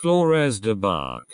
Flores de Bach.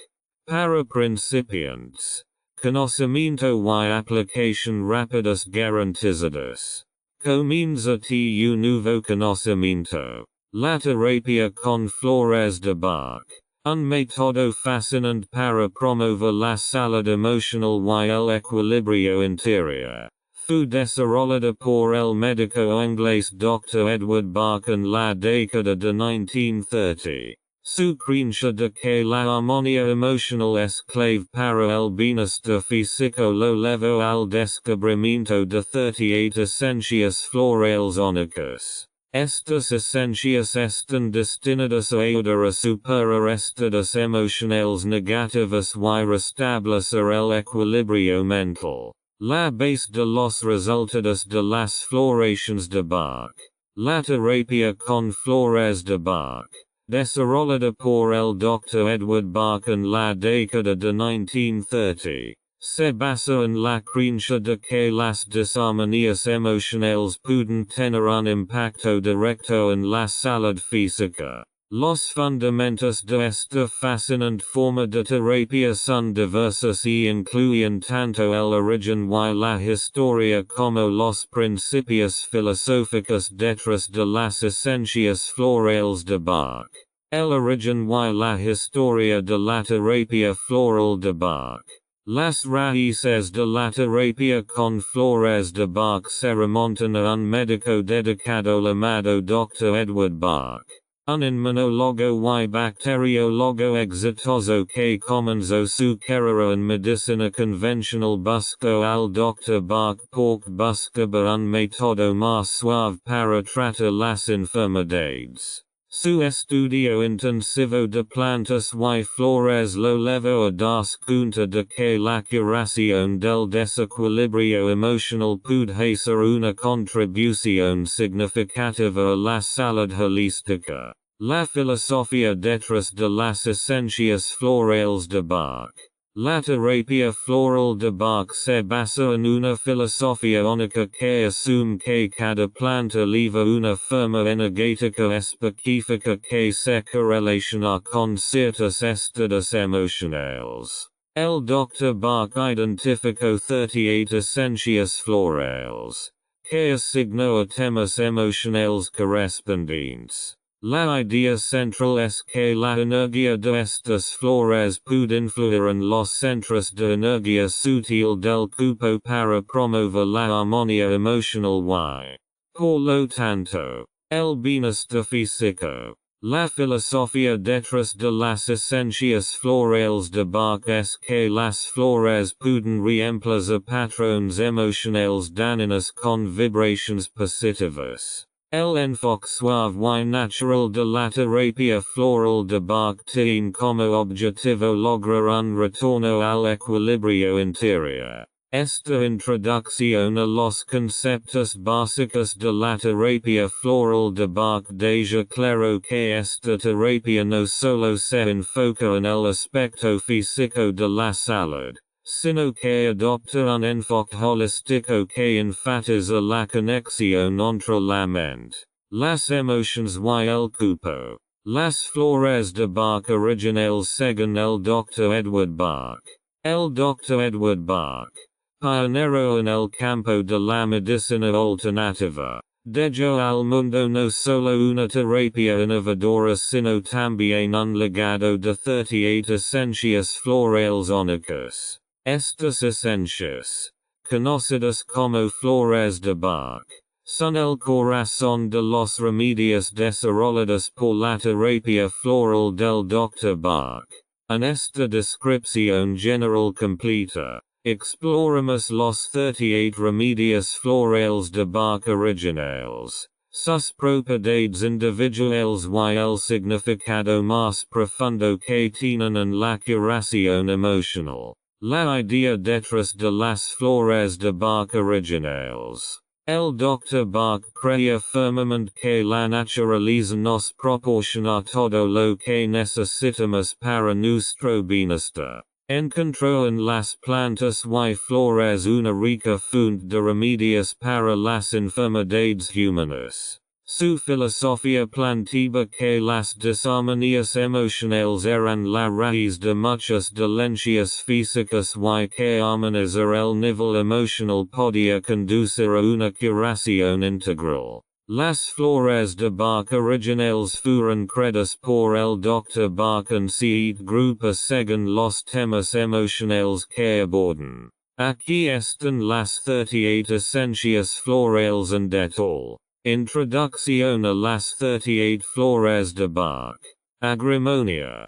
Para principiantes. Conocimiento y aplicación rápidas garantizadas. Comienza tu nuevo conocimiento. La terapia con Flores de Bach. Un método fascinante para promover la salud emocional y el equilibrio interior. Fue desarrollada por el médico inglés Dr. Edward Bach en la década de 1930. Su creencia de que la armonía emocional es clave para el bienestar físico lo llevó al descubrimiento de 38 esencias florales únicas. Estas esencias están destinadas a ayudar a superar estados emocionales negativos y restablecer el equilibrio mental. La base de los resultados de las floraciones de Bach. La terapia con Flores de Bach. Desarrollada por el Dr. Edward Bach en la década de 1930. Se basa en la creencia de que las disarmonías emocionales pueden tener un impacto directo en la salud física. Los fundamentos de esta fascinante forma de terapia son diversos y incluyen tanto el origen y la historia como los principios filosóficos detrás de las esencias florales de Bach. El origen y la historia de la terapia floral de Bach. Las raíces de la terapia con Flores de Bach se remontan a un médico dedicado llamado Dr. Edward Bach, un inmunólogo y bacteriólogo exitoso que comenzó su carrera en medicina convencional. Buscó al Dr. Bach porque buscaba un método más suave para tratar las enfermedades. Su estudio intensivo de plantas y flores lo llevó a das cuenta de que la curación del desequilibrio emocional puede ser una contribución significativa a la salud holística. La filosofía detrás de las esencias florales de Bach. La terapia floral de Bach se basa en una filosofía única que asume que cada planta lleva una forma energética específica que se correlaciona con ciertos estados emocionales. El Dr. Bach identificó 38 esencias florales, que asignó a temas emocionales correspondientes. La idea central es que la energía de estas flores puede influir en los centros de energía sutil del cuerpo para promover la armonía emocional y, por lo tanto, el bienestar físico. La filosofía detrás de las esencias florales de Bach es que las flores pueden reemplazar patrones emocionales dañinos con vibraciones positivas. El enfoque suave y natural de la terapia floral de Bach tiene como objetivo lograr un retorno al equilibrio interior. Esta introducción a los conceptos básicos de la terapia floral de Bach deja claro que esta terapia no solo se enfoca en el aspecto físico de la salud, sino que adopta un enfoque holístico que enfatiza la conexión entre la mente, las emociones y el cuerpo. Las flores de Bach originales según el Dr. Edward Bach. El Dr. Edward Bach, pionero en el campo de la medicina alternativa, dejó al mundo no solo una terapia innovadora sino también un legado de 38 esencias florales únicas. Estas esencias, conocidas como Flores de Bach, son el corazón de los remedios desarrollados por la terapia floral del Dr. Bach. En esta descripción general completa, exploramos los 38 remedios florales de Bach originales, sus propiedades individuales y el significado más profundo que tienen en la curación emocional. La idea detrás de las flores de Bach originales. El Dr. Bach creía firmemente que la naturaleza nos proporciona todo lo que necesitamos para nuestro bienestar. Encontró en las plantas y flores una rica fuente de remedios para las enfermedades humanas. Su filosofia plantiba que las desarmonías emocionales eran la raíz de muchas dolencias físicas y que armonizar el nivel emocional podía conducir a una curación integral. Las flores de Bach originales fueron creadas por el Dr. Bach en siete grupos según los temas emocionales que abordan. Aquí están las 38 esencias florales and et al. Introducción a las 38 flores de Bach. Agrimonia.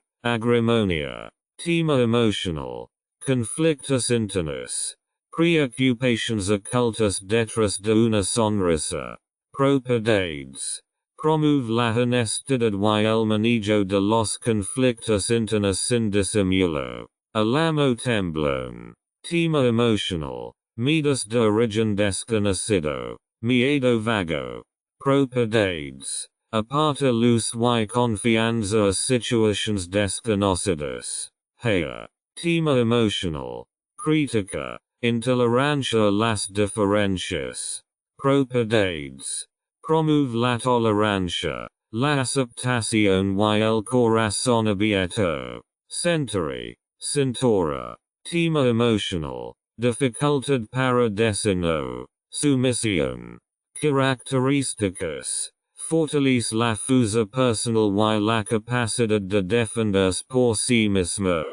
Tema emocional. Conflictos internos. Preocupations ocultas detrás de una sonrisa. Propiedades. Promueve la honestidad y el manejo de los conflictos internos sin disimulo. Alamo temblón. Tema emocional. Medidas de origen desconocido. Miedo vago. Propiedades. Aparta luz y confianza a situaciones desconocidas. Haya. Tema emocional. Crítica. Intolerancia a las diferencias. Propiedades. Promueve la tolerancia, la aceptación y el corazón abierto. Cintura. Tema emocional. Dificultad para designar. Sumisión. Características. Fortalece la fuerza personal y la capacidad de defenderse por sí mismo.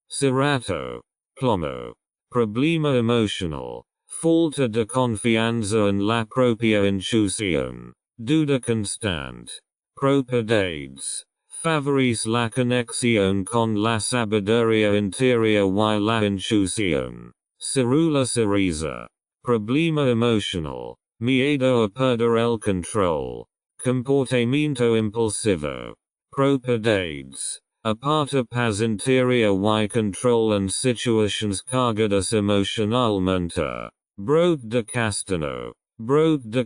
Cerato. Plomo. Problema emocional. Falta de confianza en la propia intuición. Duda constante. Propiedades. Favorece la conexión con la sabiduría interior y la intuición. Cereza. Problema emocional. Miedo a perder el control. Comportamiento impulsivo. Propiedades. Aparta paz interior y control en situaciones cargadas emocionalmente. Brote de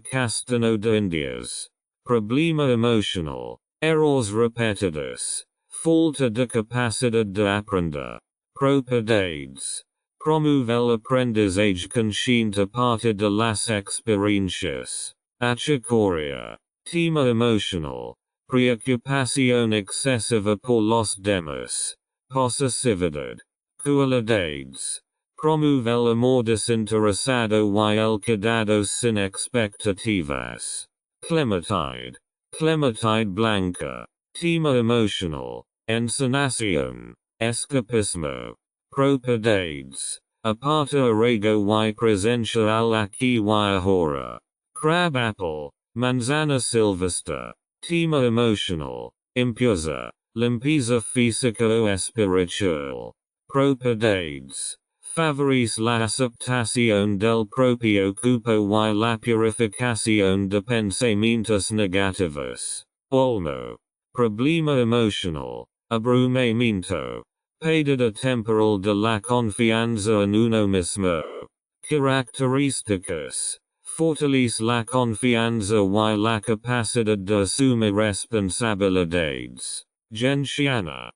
Castano de Indias. Problema emocional. Errores repetidos. Falta de capacidad de aprender. Propiedades. Promueve el aprendizaje consciente a partir de las experiencias. Achicoria. Tema emocional. Preocupación excesiva por los demás. Posesividad. Cualidades. Promueve el amor desinteresado y el cuidado sin expectativas. Clematide blanca. Tema emocional. Ensonación. Escapismo. Propiedades. Aparta arraigo y presencia al aquí y ahora. Crab apple. Manzana silvestre. Tema emocional. Impureza. Limpieza física o espiritual. Propiedades. Favorece la aceptación del propio cuerpo y la purificación de pensamientos negativos. Olmo. Problema emocional. Abrumamiento. Pérdida temporal de la confianza en uno mismo. Características. Fortalece la confianza y la capacidad de asumir responsabilidades. Genciana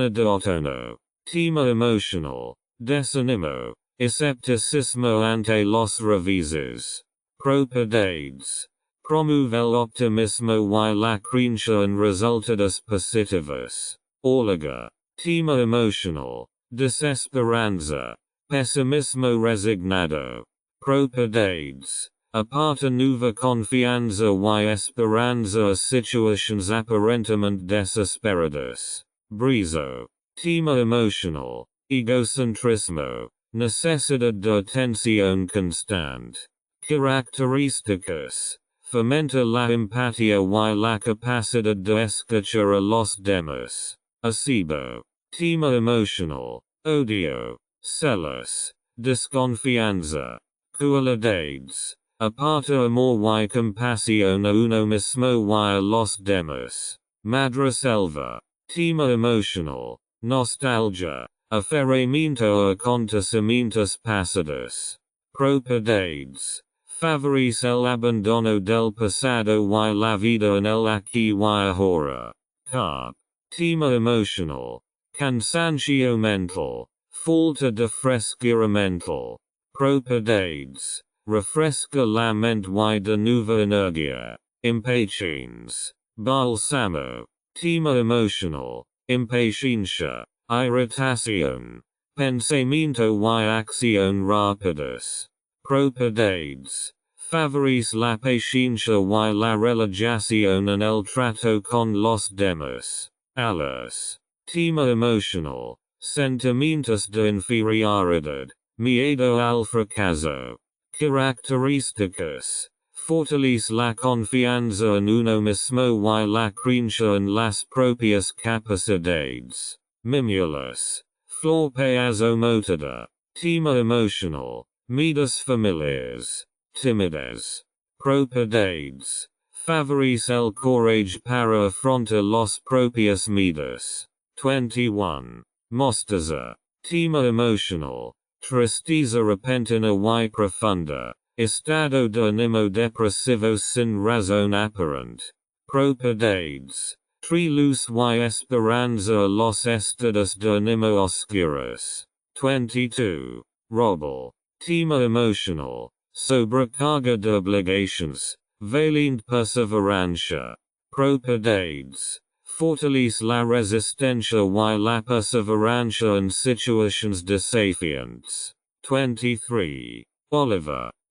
de otono. Tema emocional. Desanimo. Escepticismo ante los revises. Propiedades. Promueve el optimismo y la creencia en resultados positivos. Orliga. Tema emocional. Desesperanza. Pesimismo resignado. Propiedades. Aparta nueva confianza y esperanza a situaciones aparentemente desesperadas. Brizo. Tema emocional. Egocentrismo. Necesidad de atención constante. Características. Fomenta la empatía y la capacidad de escuchar a los demás. Acebo. Tema emocional. Odio. Celos. Desconfianza. Cualidades. Aparta amor y compasión a uno mismo y a los demás. Madreselva. Tema emocional. Nostalgia. Aferramiento a acontecimientos pasados. Propiedades. Favorece el abandono del pasado y la vida en el aquí y ahora. Carp. Tema emocional. Cansancio mental. Falta de frescura mental. Propiedades. Refresca la mente y de nueva energía. impatiens, balsamo, tema emotional, impatiencia, irritación, pensamiento y acción rápidas, propiedades, favoris la paciencia y la relajación en el trato con los demás, alas, tema emotional, sentimientos de inferioridad, miedo al fracaso, características, fortalece la confianza en uno mismo y la creencia en las propias capacidades, mimulus, flor motada, tema emotional, medidas familiares, timidez, propiedades, favoris el courage para afrontar los propios medidas, 21, mostaza, tema emotional, tristeza repentina y profunda, estado de ánimo depresivo sin razón aparente, propiedades, luz y esperanza a los estados de ánimo oscuros, 22, robel, tema emotional, sobrecarga de obligations, valiente perseverancia, propiedades, fortalece la resistencia y la perseverancia en situaciones desafiantes, 23,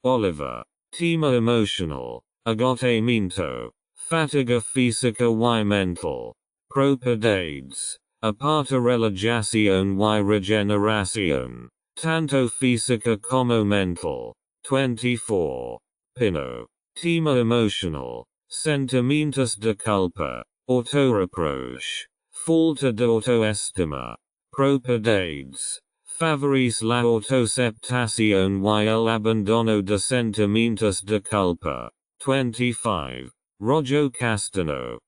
Oliver, tema emotional, agotamiento, fatiga física y mental, propiedades, aparta relajación y regeneración, tanto física como mental, 24, Pino, tema emotional, sentimientos de culpa, autorreproche, falta de autoestima, propiedades, favoris la autoaceptación y el abandono de sentimientos de culpa, 25, Rojo Castano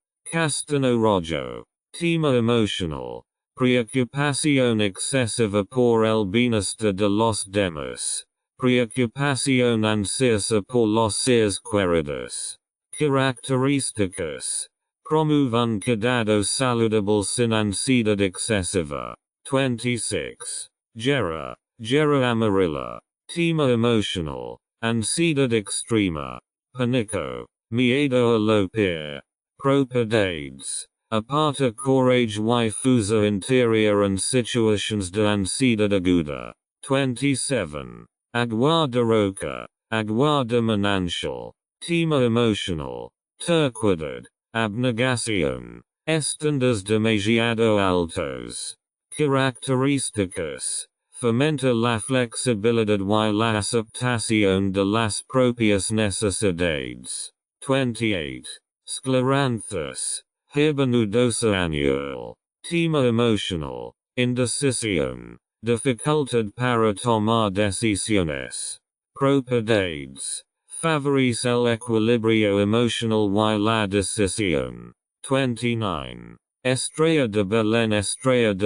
Rojo, tema emotional, preocupación excesiva por el bienestar de los demás, preocupación ansiosa por los seres queridos, características, promueve un cuidado saludable sin ansiedad excesiva, 26. Gera amarilla, tema emotional, ansiedad extrema, pánico, miedo a lo peor, propiedades, aparta courage y fuerza interior en situaciones de ansiedad aguda, 27. Agua de roca, agua de manantial, tema emotional, terquedad, abnegación, estándares demasiado altos. Características, fomenta la flexibilidad y la aceptación de las propias necesidades. 28. Scleranthus, herbanudosa annual, tema emotional, indecisión, dificultad para tomar decisiones. Propiedades, favoris el equilibrio emotional y la decisión. 29. Estrella de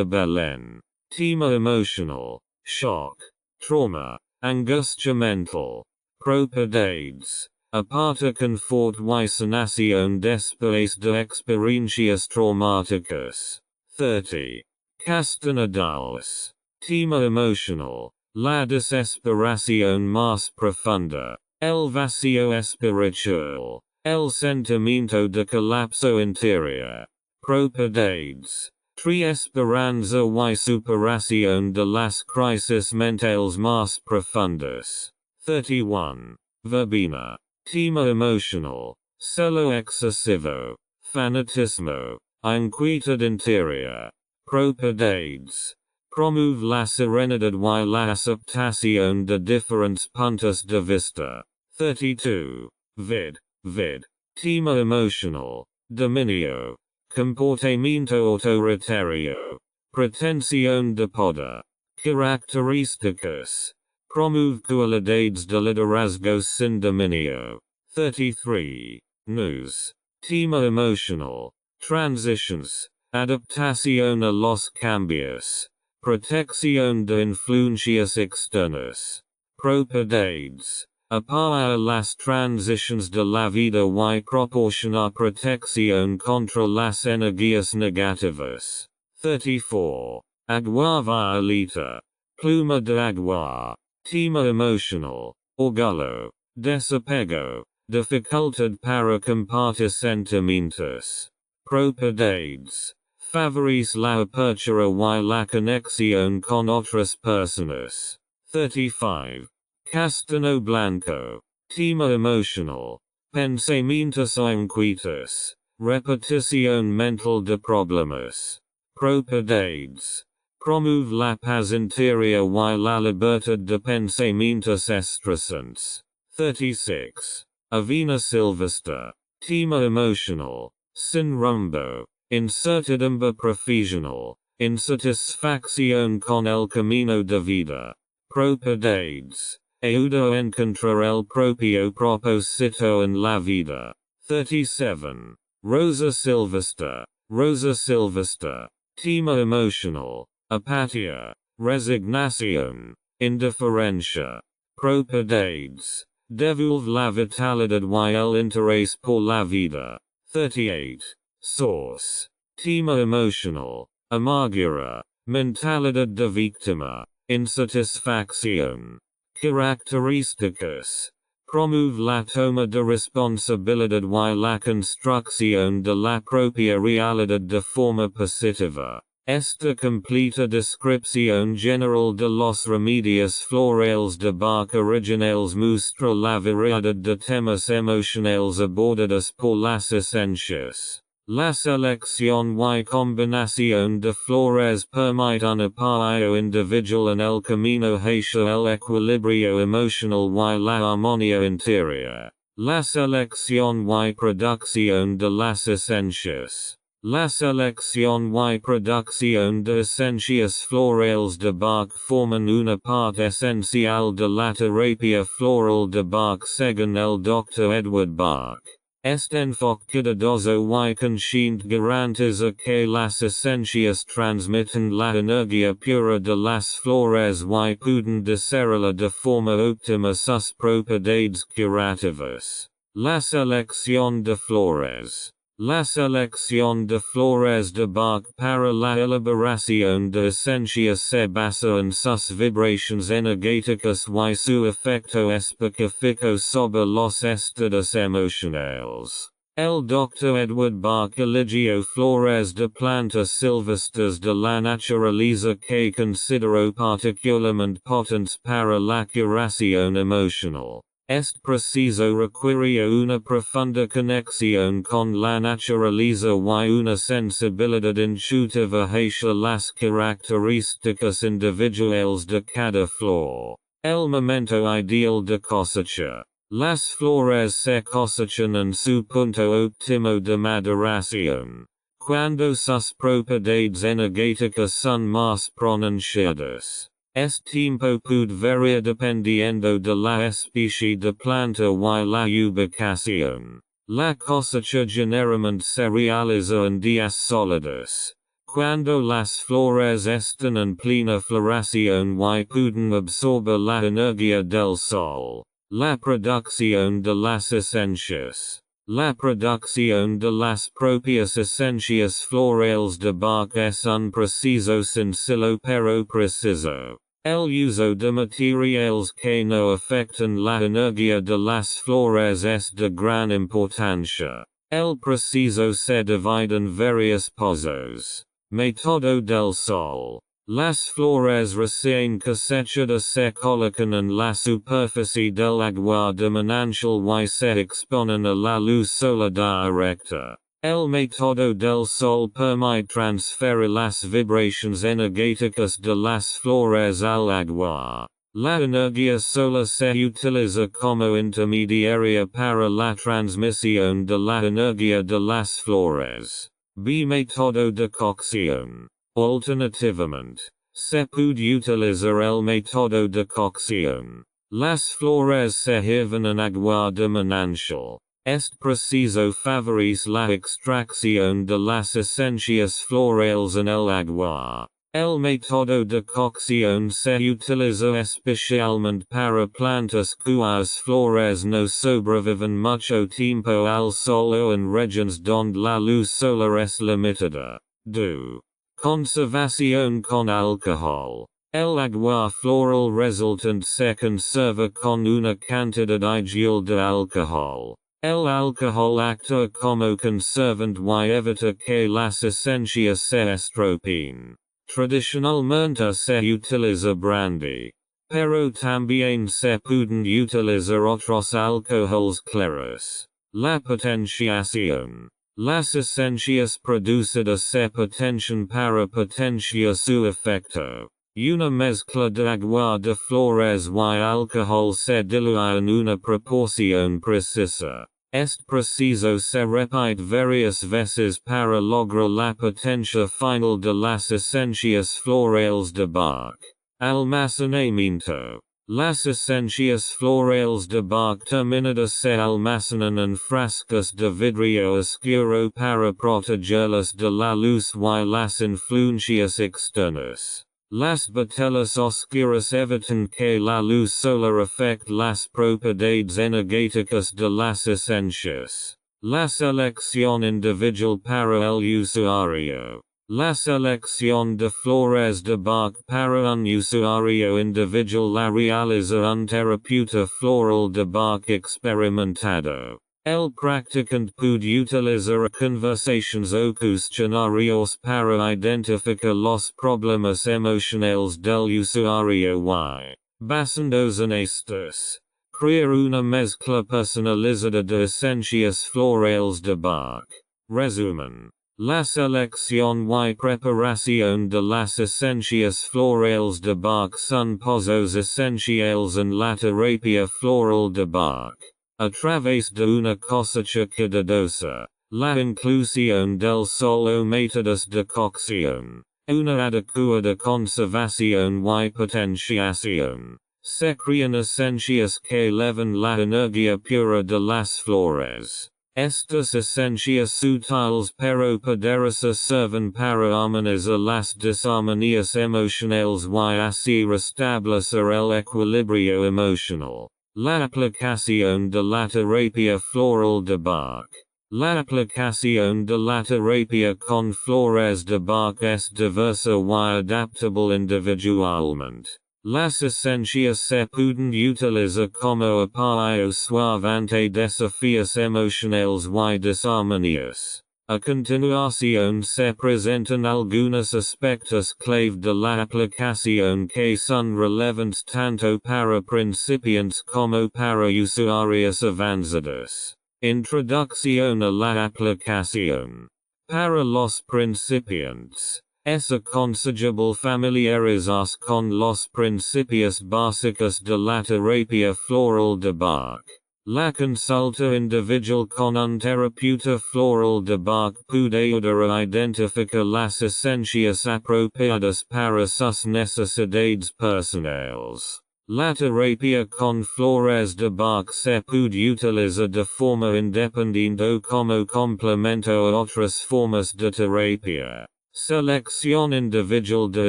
Belén, tema emotional, shock, trauma, angustia mental, propiedades, aparta confort y sanación después de experiencias traumáticas, 30. Castanedales, tema emotional, la desesperación más profunda, el vacío espiritual, el sentimiento de colapso interior. Propiedades, esperanza y superación de las crisis mentales más profundas. 31. Verbena, tema emotional, celo excesivo, fanatismo, inquietud interior. Propiedades, promueve la serenidad y la aceptación de diferentes puntos de vista. 32. Vid, tema emotional, dominio, comportamiento autoritario, pretensión de poder, características, promueve cualidades de liderazgo sin dominio. 33. Nous, tema emotional, transitions, adaptación a los cambios, protección de influencias externas, propiedades, apoyar las transiciones de la vida y proporcionar protección contra las energías negativas. 34. Agua violeta, pluma de agua, tema emotional, orgullo, desapego, dificultad para compartir sentimientos. Propiedades. Favoris la apertura y la conexión con otras personas. 35. Castano Blanco. Tema emotional. Pensamientos inquietos. Repetición mental de problemas. Propiedades. Promueve la paz interior y la libertad de pensamientos estresantes. 36. Avena Silvestre. Tema emotional. Sin rumbo. Incertidumbre profesional. Insatisfacción con el camino de vida. Propiedades. Ayuda a encontrar el propio propósito en la vida. 37. Rosa Silvestre. Rosa Silvestre. Tema emotional. Apatía. Resignación. Indiferencia. Propiedades. Devolve la vitalidad y el interés por la vida. 38. Source. Tema emotional. Amargura. Mentalidad de víctima. Insatisfacción. Características. Promueve la toma de responsabilidad y la construcción de la propia realidad de forma positiva. Esta completa descripción general de los remedios florales de Bach originales muestra la variedad de temas emocionales abordados por las esencias. La selección y combinación de flores permite un apoyo individual en el camino hacia el equilibrio emocional y la armonía interior. La selección y producción de las esencias. La selección y producción de esencias florales de Bach forman una parte esencial de la terapia floral de Bach según el Dr. Edward Bach. Este enfoque cuidadoso y consciente garantiza que las esencias transmiten la energía pura de las flores y pueden desarrollar de forma óptima sus propiedades curativas. La selección de flores. La selección de flores de Bach para la elaboración de esencias se basa en sus vibraciones energéticas y su efecto específico sobre los estados emocionales. El Dr. Edward Bach eligió flores de plantas silvestres de la naturaleza que consideró particularmente potentes para la curación emocional. Es preciso requiere una profunda conexión con la naturaleza y una sensibilidad intuitiva hacia las características individuales de cada flor. El momento ideal de cosecha. Las flores se cosechan en su punto óptimo de maduración, cuando sus propiedades energéticas son más pronunciadas. Este tiempo puede variar dependiendo de la especie de planta y la ubicación. La cosecha generalmente se realiza en días sólidos, cuando las flores están en plena floración y pueden absorber la energía del sol. La producción de las esencias. La producción de las propias esencias florales de Bach es un proceso sencillo pero preciso. El uso de materiales que no afectan la energía de las flores es de gran importancia. El proceso se divide en varios pasos. Método del sol. Las flores recién cosechadas se colocan en la superficie del agua de manantial y se exponen a la luz solar directa. El método del sol permite transferir las vibraciones energéticas de las flores al agua. La energía solar se utiliza como intermediaria para la transmisión de la energía de las flores. B. Método de cocción. Alternativamente, se puede utilizar el método de cocción. Las flores se hierven en agua de manantial. Este proceso favorece la extracción de las esencias florales en el agua. El método de cocción se utiliza especialmente para plantas cuyas flores no sobreviven mucho tiempo al sol o en regiones donde la luz solar es limitada. 2. Conservación con alcohol. El agua floral resultant se conserva con una cantidad ideal de alcohol. El alcohol actúa como conservant y evita que las esencias se estropeen. Tradicionalmente se utiliza brandy, pero también se pueden utilizar otros alcoholes claros. La potenciación. Las esencias producidas se potencian para potenciar su efecto. Una mezcla de agua de flores y alcohol se diluye en una proporción precisa. Es preciso se repite varias veces para lograr la potencia final de las esencias florales de Bach. Almacenamiento. Las esencias florales de Bach terminadas se almacenan en frascos de vidrio oscuro para protegerlas de la luz y las influencias externas. Las botellas oscuras evitan que la luz solar afecte las propiedades energéticas de las esencias. La selección individual para el usuario. La selección de flores de Bach para un usuario individual la realiza un terapeuta floral de Bach experimentado. El practicante puede utilizar conversaciones o cuestionarios para identificar los problemas emocionales del usuario y, basándose en estos, crear una mezcla personalizada de esencias florales de Bach. Resumen. La selección y preparación de las esencias florales de Bach son pasos esenciales en la terapia floral de Bach. A través de una cosecha cuidadosa, la inclusión del sol o métodos de cocción, una adecuada conservación y potenciación, se crean esencias que elevan la energía pura de las flores. Estas esencias sutiles pero poderosas sirven para armonizar las disarmonías emocionales y así restablecer el equilibrio emocional. La aplicación de la terapia floral de Bach. La aplicación de la terapia con flores de Bach es diversa y adaptable individualmente. Las esencias se pueden utilizar como apoyo suave ante desafíos emocionales y disarmonías. A continuación se presentan algunos aspectos clave de la aplicación que son relevantes tanto para principiantes como para usuarios avanzados. Introducción a la aplicación. Para los principiantes, es aconsejable familiarizarse con los principios básicos de la terapia floral de Bach. La consulta individual con un terapeuta floral de Bach puede ayudar a identificar las esencias apropiadas para sus necesidades personales. La terapia con flores de Bach se puede utilizar de forma independiente o como complemento a otras formas de terapia. Selección individual de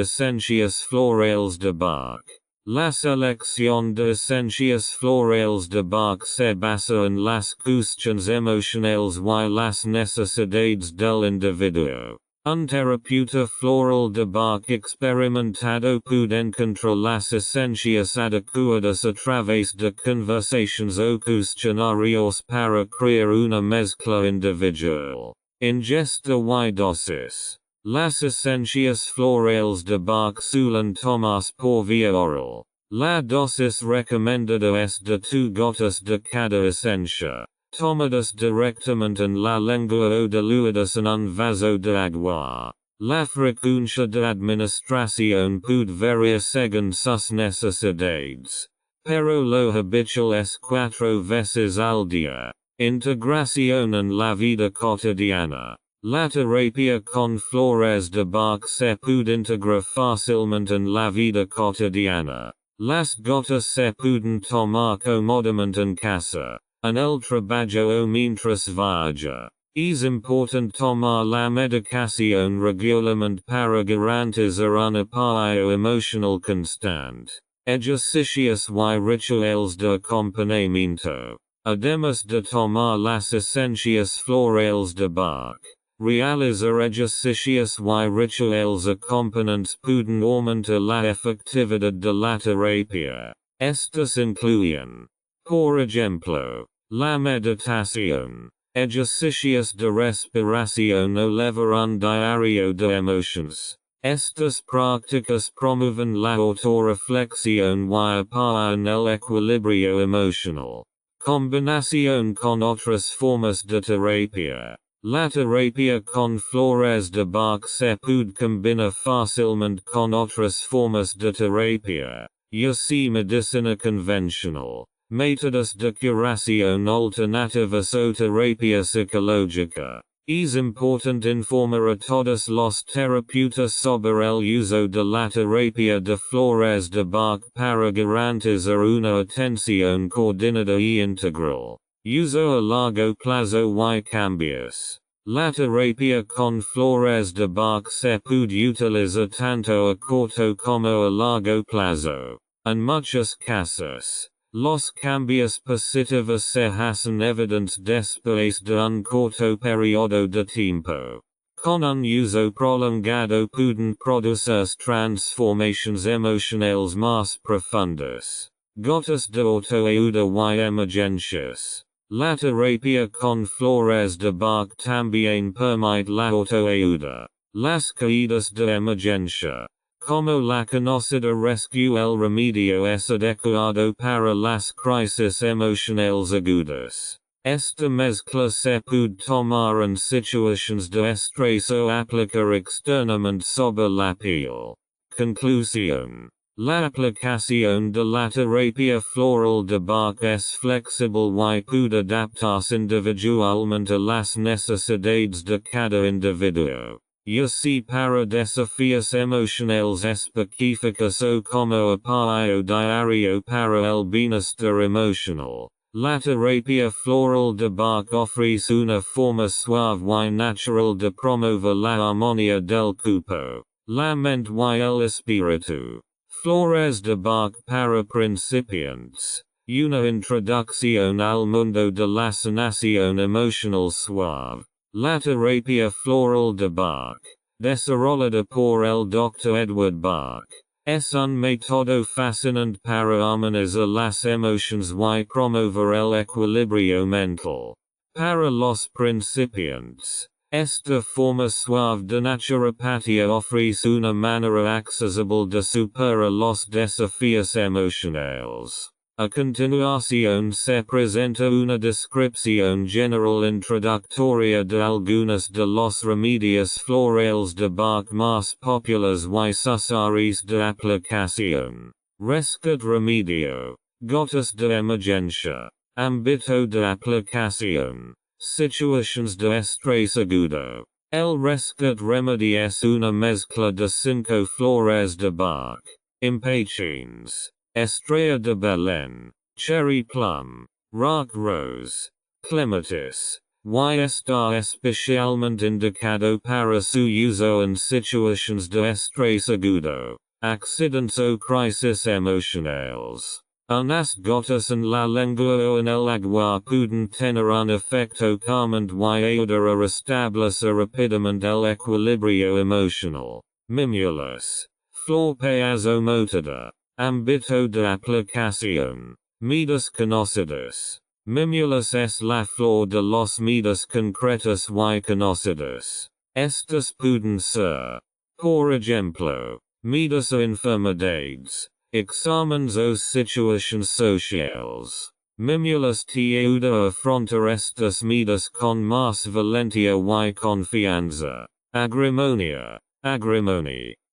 esencias florales de Bach. La selección de esencias florales de Bach se basa en las cuestiones emocionales y las necesidades del individuo. Un terapeuta floral de Bach experimentado puede encontrar las esencias adecuadas a través de conversaciones o cuestionarios para crear una mezcla individual. Ingesta y dosis. Las esencias florales de Bach suelen tomarse por vía oral. La dosis recomendada es de 2 gotas de cada esencia, tomadas directamente en la lengua o diluidas en un vaso de agua. La frecuencia de administración puede variar según sus necesidades, pero lo habitual es 4 veces al día. Integración en la vida cotidiana. La terapia con flores de Bach se puede integrar fácilmente en la vida cotidiana. Las gotas se pueden tomar cómodamente en casa, en el trabajo o mientras viaja. Es importante tomar la medicación regularmente para garantizar un apoyo emocional constante. Ejercicios y rituales de acompañamiento. Además de tomar las esencias florales de Bach, realizer exercicios y rituales acompañantes pueden aumentar la efectividad de la terapia. Estos incluyen, por ejemplo, la meditación, ejercicios de respiración o levar un diario de emociones. Estas prácticas promueven la autorreflexión y apoyan el equilibrio emocional. Combinación con otras formas de terapia. La terapia con flores de Bach se puede combinar fácilmente con otras formas de terapia, ya sea medicina convencional, métodos de curación alternativos o terapia psicológica. Es importante informar a todos los terapeutas sobre el uso de la terapia de flores de Bach para garantizar una atención coordinada y integral. Uso a largo plazo y cambios. La terapia con flores de Bach se puede utilizar tanto a corto como a largo plazo. En muchos casos, los cambios positivos se hacen evidentes después de un corto periodo de tiempo. Con un uso prolongado pueden producirse transformaciones emocionales más profundas. Gotas de autoayuda y emergencias. La terapia con flores de Bach también permite la autoayuda. Las caídas de emergencia. Como la conocida rescue el remedio es adecuado para las crisis emocionales agudas. Esta mezcla se puede tomar en situaciones de estrés o aplicar externamente sobre la piel. Conclusión. La aplicación de la terapia floral de Bach es flexible y puede adaptarse individualmente a las necesidades de cada individuo. Ya sea para desafíos emocionales específicos o como apoyo diario para el bienestar emocional. La terapia floral de Bach ofrece una forma suave y natural de promover la armonía del cuerpo, la mente y el espíritu. Flores de Bach para principiantes. Una introducción al mundo de la sanación emocional suave. La terapia floral de Bach, desarrollada por el Dr. Edward Bach, es un método fascinante para armonizar las emociones y promover el equilibrio mental. Para los principiantes, esta forma suave de naturopatía ofrece una manera accesible de superar los desafíos emocionales. A continuación se presenta una descripción general introductoria de algunos de los remedios florales de Bach más populares y sus áreas de aplicación. Rescate remedio. Gotas de emergencia. Ámbito de aplicación. Situaciones de estrés agudo. El rescate remedio es una mezcla de 5 flores de Bach. Impatiens. Estrella de Belén, Cherry Plum, Rock Rose, Clematis, y está especialmente indicado para su uso en situaciones de estrés agudo, accidentes o crisis emocionales. Unas gotas en la lengua o en el agua pueden tener un efecto calmante y ayudar a restablecer rápidamente el equilibrio emocional. Mimulus, flor piezomotada. Ámbito de aplicación. Medidas conocidas. Mimulus es la flor de los medidas concretas y conocidas. Estas pueden ser, por ejemplo, medidas o enfermedades, exámenes o situaciones sociales. Mimulus te ayuda a afrontar estas medidas con más valentía y confianza. Agrimonia.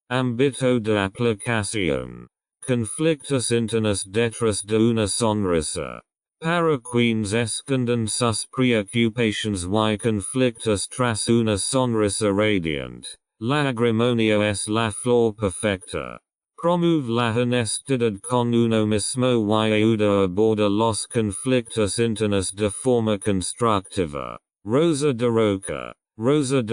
Ámbito de aplicación. Conflictos internos detrás de una sonrisa. Para quienes esconden sus preocupaciones y conflictos tras una sonrisa radiante. La agrimonia es la flor perfecta. Promueve la honestidad con uno mismo y ayuda a abordar los conflictos internos de forma constructiva. Rosa de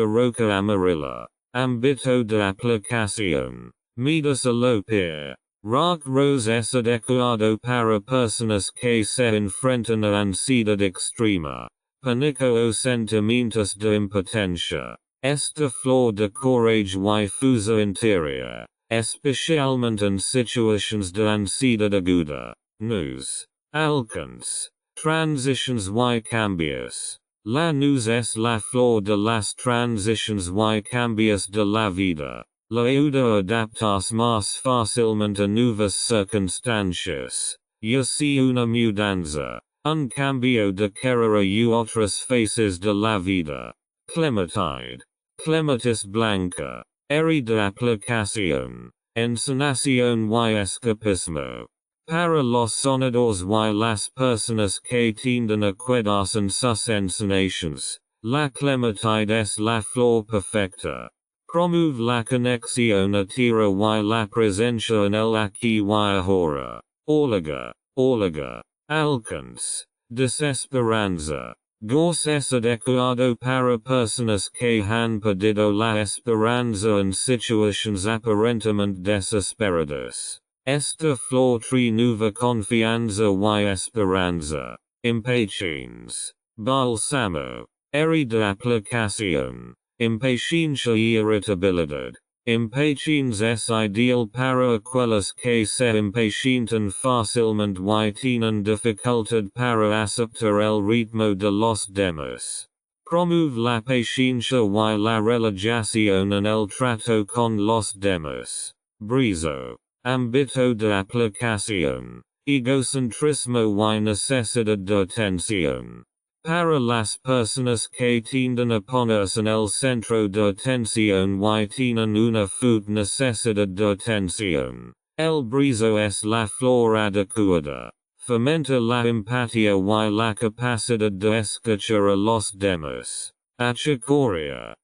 roca amarilla. Ámbito de aplicación. Medidas alopecia. Rock Rose es adecuado para personas que se enfrentan a ansiedad extrema, pánico o sentimientos de impotencia. Esta flor de courage y fusa interior, especialmente en situaciones de ansiedad aguda. News. Alcance. Transitions y cambios. La news es la flor de las transitions y cambios de la vida. La ayuda a adaptarse más fácilmente a nuevas circunstancias. Ya sea una mudanza, un cambio de carrera u otras fases de la vida. Clematide. Clematis blanca. Eri de aplicación. Ensonación y escapismo. Para los sonadores y las personas que tienden a quedarse en sus ensonaciones, la clematide es la flor perfecta. Promueve la conexión a tierra y la presencia en el aquí y ahora. Orlega. Alcance. Desesperanza. Goce es adecuado para personas que han perdido la esperanza en situaciones aparentemente desesperadas. Esta flor trae nueva confianza y esperanza. Impatience. Balsamo. Eri de aplicación. Impaciencia y irritabilidad. Impatience es ideal para aquellos que se impacientan fácilmente y tienen dificultad para aceptar el ritmo de los demás. Promueve la paciencia y la relajación en el trato con los demás. Brizo. Ámbito de aplicación. Egocentrismo y necesidad de atención. Para las personas que tienden a ponerse en el centro de atención y tienen una fuerte necesidad de atención. El brizo es la flor adecuada. Fomenta la empatía y la capacidad de escuchar a los demás. Achicoria.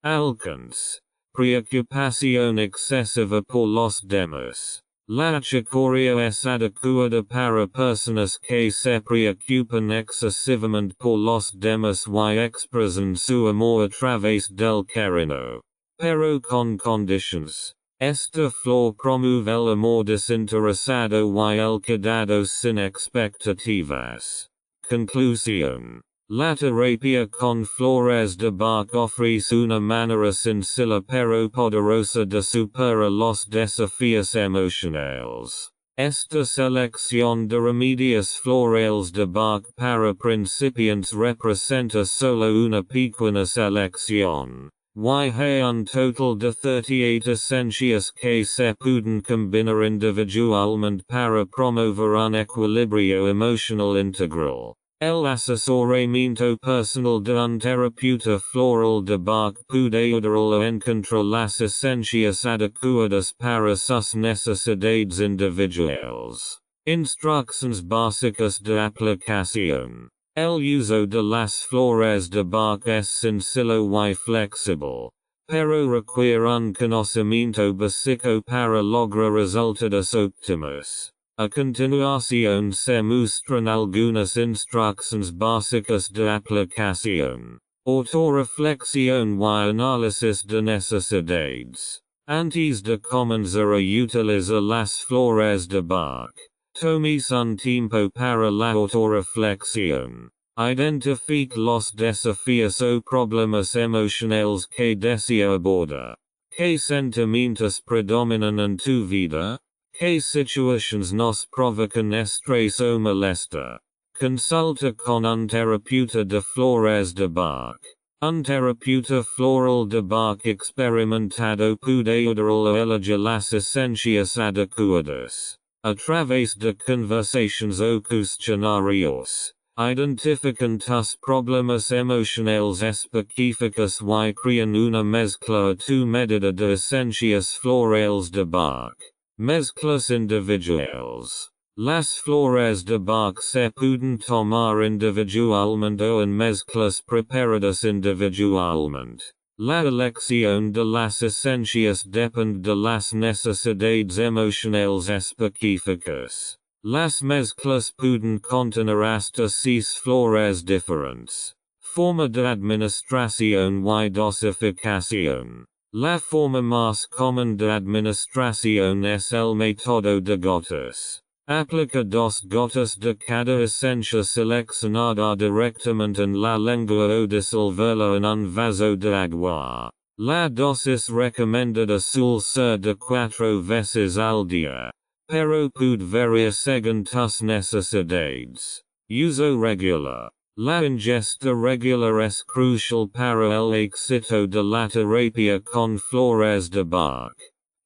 Alcance. Preocupación excesiva por los demás. La achicoria es adecuada para personas que se preocupan excesivamente por los demás y expresan su amor a través del cariño. Pero con condiciones. Esta flor promueve el amor desinteresado y el cuidado sin expectativas. Conclusión. La terapia con flores de Bach ofrece una manera sencilla pero poderosa de superar los desafíos emocionales. Esta selección de remedios florales de Bach para principiantes representa solo una pequeña selección. Y hay un total de 38 esencias que se pueden combinar individualmente para promover un equilibrio emocional integral. El asesoramiento personal de un terapeuta floral de Bach puede ayudarlo a encontrar las esencias adecuadas para sus necesidades individuales. Instrucciones básicas de aplicación. El uso de las flores de Bach es sencillo y flexible, pero requiere un conocimiento básico para lograr resultados óptimos. A continuación se muestran algunas instrucciones básicas de aplicación, autorreflexión y análisis de necesidades. Antes de comenzar a utilizar las flores de Bach, tomes un tiempo para la autorreflexión. Identifique los desafíos o problemas emocionales que desea abordar. ¿Qué sentimientos predominan en tu vida? ¿Qué situaciones nos provocan estrés o molestar? Consulta con un terapeuta de flores de Bach. Un terapeuta floral de Bach experimentado puede ayudarlo a elegir las esencias adecuadas. A través de conversaciones o cuestionarios, identifican tus problemas emocionales específicos y crean una mezcla a tu medida de esencias florales de Bach. Mezclas individuales. Las flores de Bach se pueden tomar individualmente o en mezclas preparadas individualmente. La elección de las esencias depende de las necesidades emocionales específicas. Las mezclas pueden contener hasta 6 flores diferentes. Forma de administración y dosificación. La forma más común de administración es el método de gotas. Aplica dos gotas de cada esencia seleccionada directamente en la lengua o disolverla en un vaso de agua. La dosis recomendada suele ser de 4 veces al día, pero puede variar según tus necesidades. Uso regular. La ingesta regular es crucial para el éxito de la terapia con flores de Bach.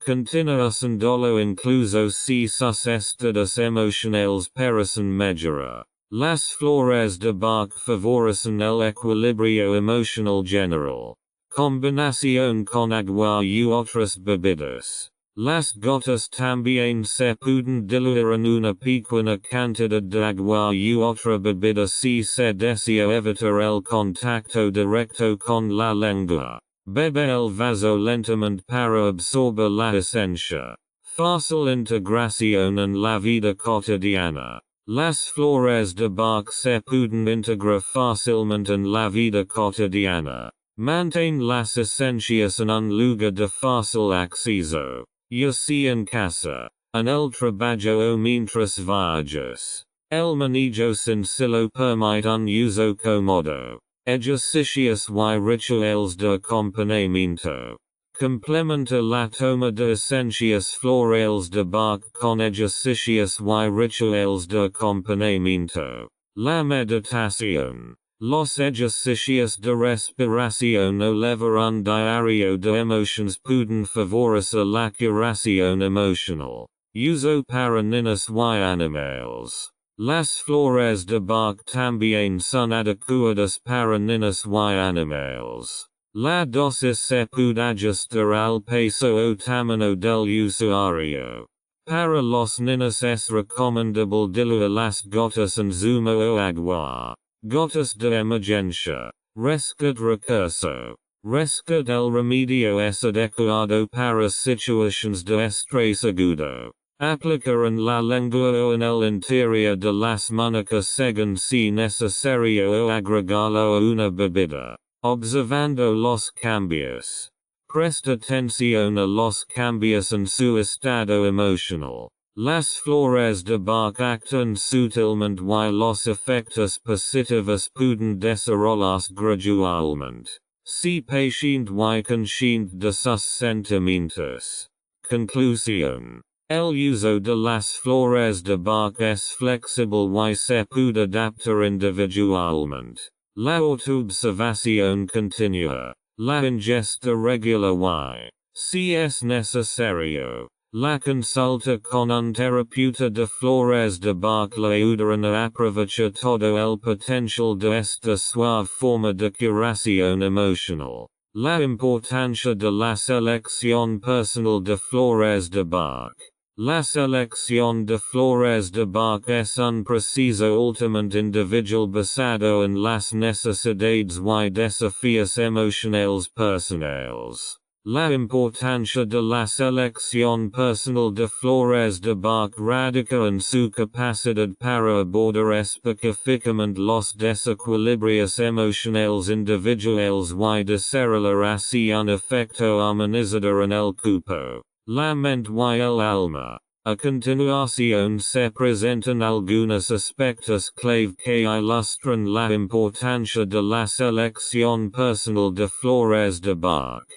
Continúa usándolo incluso si sus estados emocionales parecen mejorar. Las flores de Bach favorecen el equilibrio emocional general. Combinación con agua y otras bebidas. Las gotas también se pueden diluir en una pequeña cantidad de agua y otra bebida si se desea evitar el contacto directo con la lengua. Bebe el vaso lentamente para absorber la esencia. Fácil integración en la vida cotidiana. Las flores de Bach se pueden integrar fácilmente en la vida cotidiana. Mantén las esencias en un lugar de fácil acceso, ya sea en casa, en el trabajo o mientras viajas. El manejo sencillo permite un uso cómodo. Ejercicios y rituales de acompañamiento. Complementa la toma de esencias florales de Bach con ejercicios y rituales de acompañamiento. La meditación. Los ejercicios de respiración o levar un diario de emociones pueden favorecer la curación emocional. Uso para niños y animales. Las flores de Bach también son adecuadas para niños y animales. La dosis se puede ajustar al peso o tamaño del usuario. Para los niños es recomendable diluir las gotas en zumo o agua. Gotas de emergencia. Rescate recurso. Rescate el remedio es adecuado para situaciones de estrés agudo. Aplicar en la lengua o en el interior de las muñecas según si necesario o agregarlo a una bebida. Observando los cambios. Presta atención a los cambios en su estado emocional. Las flores de Bach actúan sutilmente y los efectos positivos pueden desarrollarse gradualmente. Si paciente y consciente de sus sentimientos. Conclusión. El uso de las flores de Bach es flexible y se puede adaptar individualmente. La autoobservación continua. La ingesta regular y, si es necesario, la consulta con un terapeuta de flores de Bach le ayudarán a aprovechar todo el potencial de esta suave forma de curación emocional. La importancia de la selección personal de flores de Bach. La selección de flores de Bach es un proceso altamente individual basado en las necesidades y desafíos emocionales personales. La importancia de la selección personal de flores de Bach radica en su capacidad para abordar específicamente los desequilibrios emocionales individuales y desarrollar así un efecto armonizador en el cuerpo, la mente y el alma. A continuación se presentan algunos aspectos clave que ilustran la importancia de la selección personal de flores de Bach.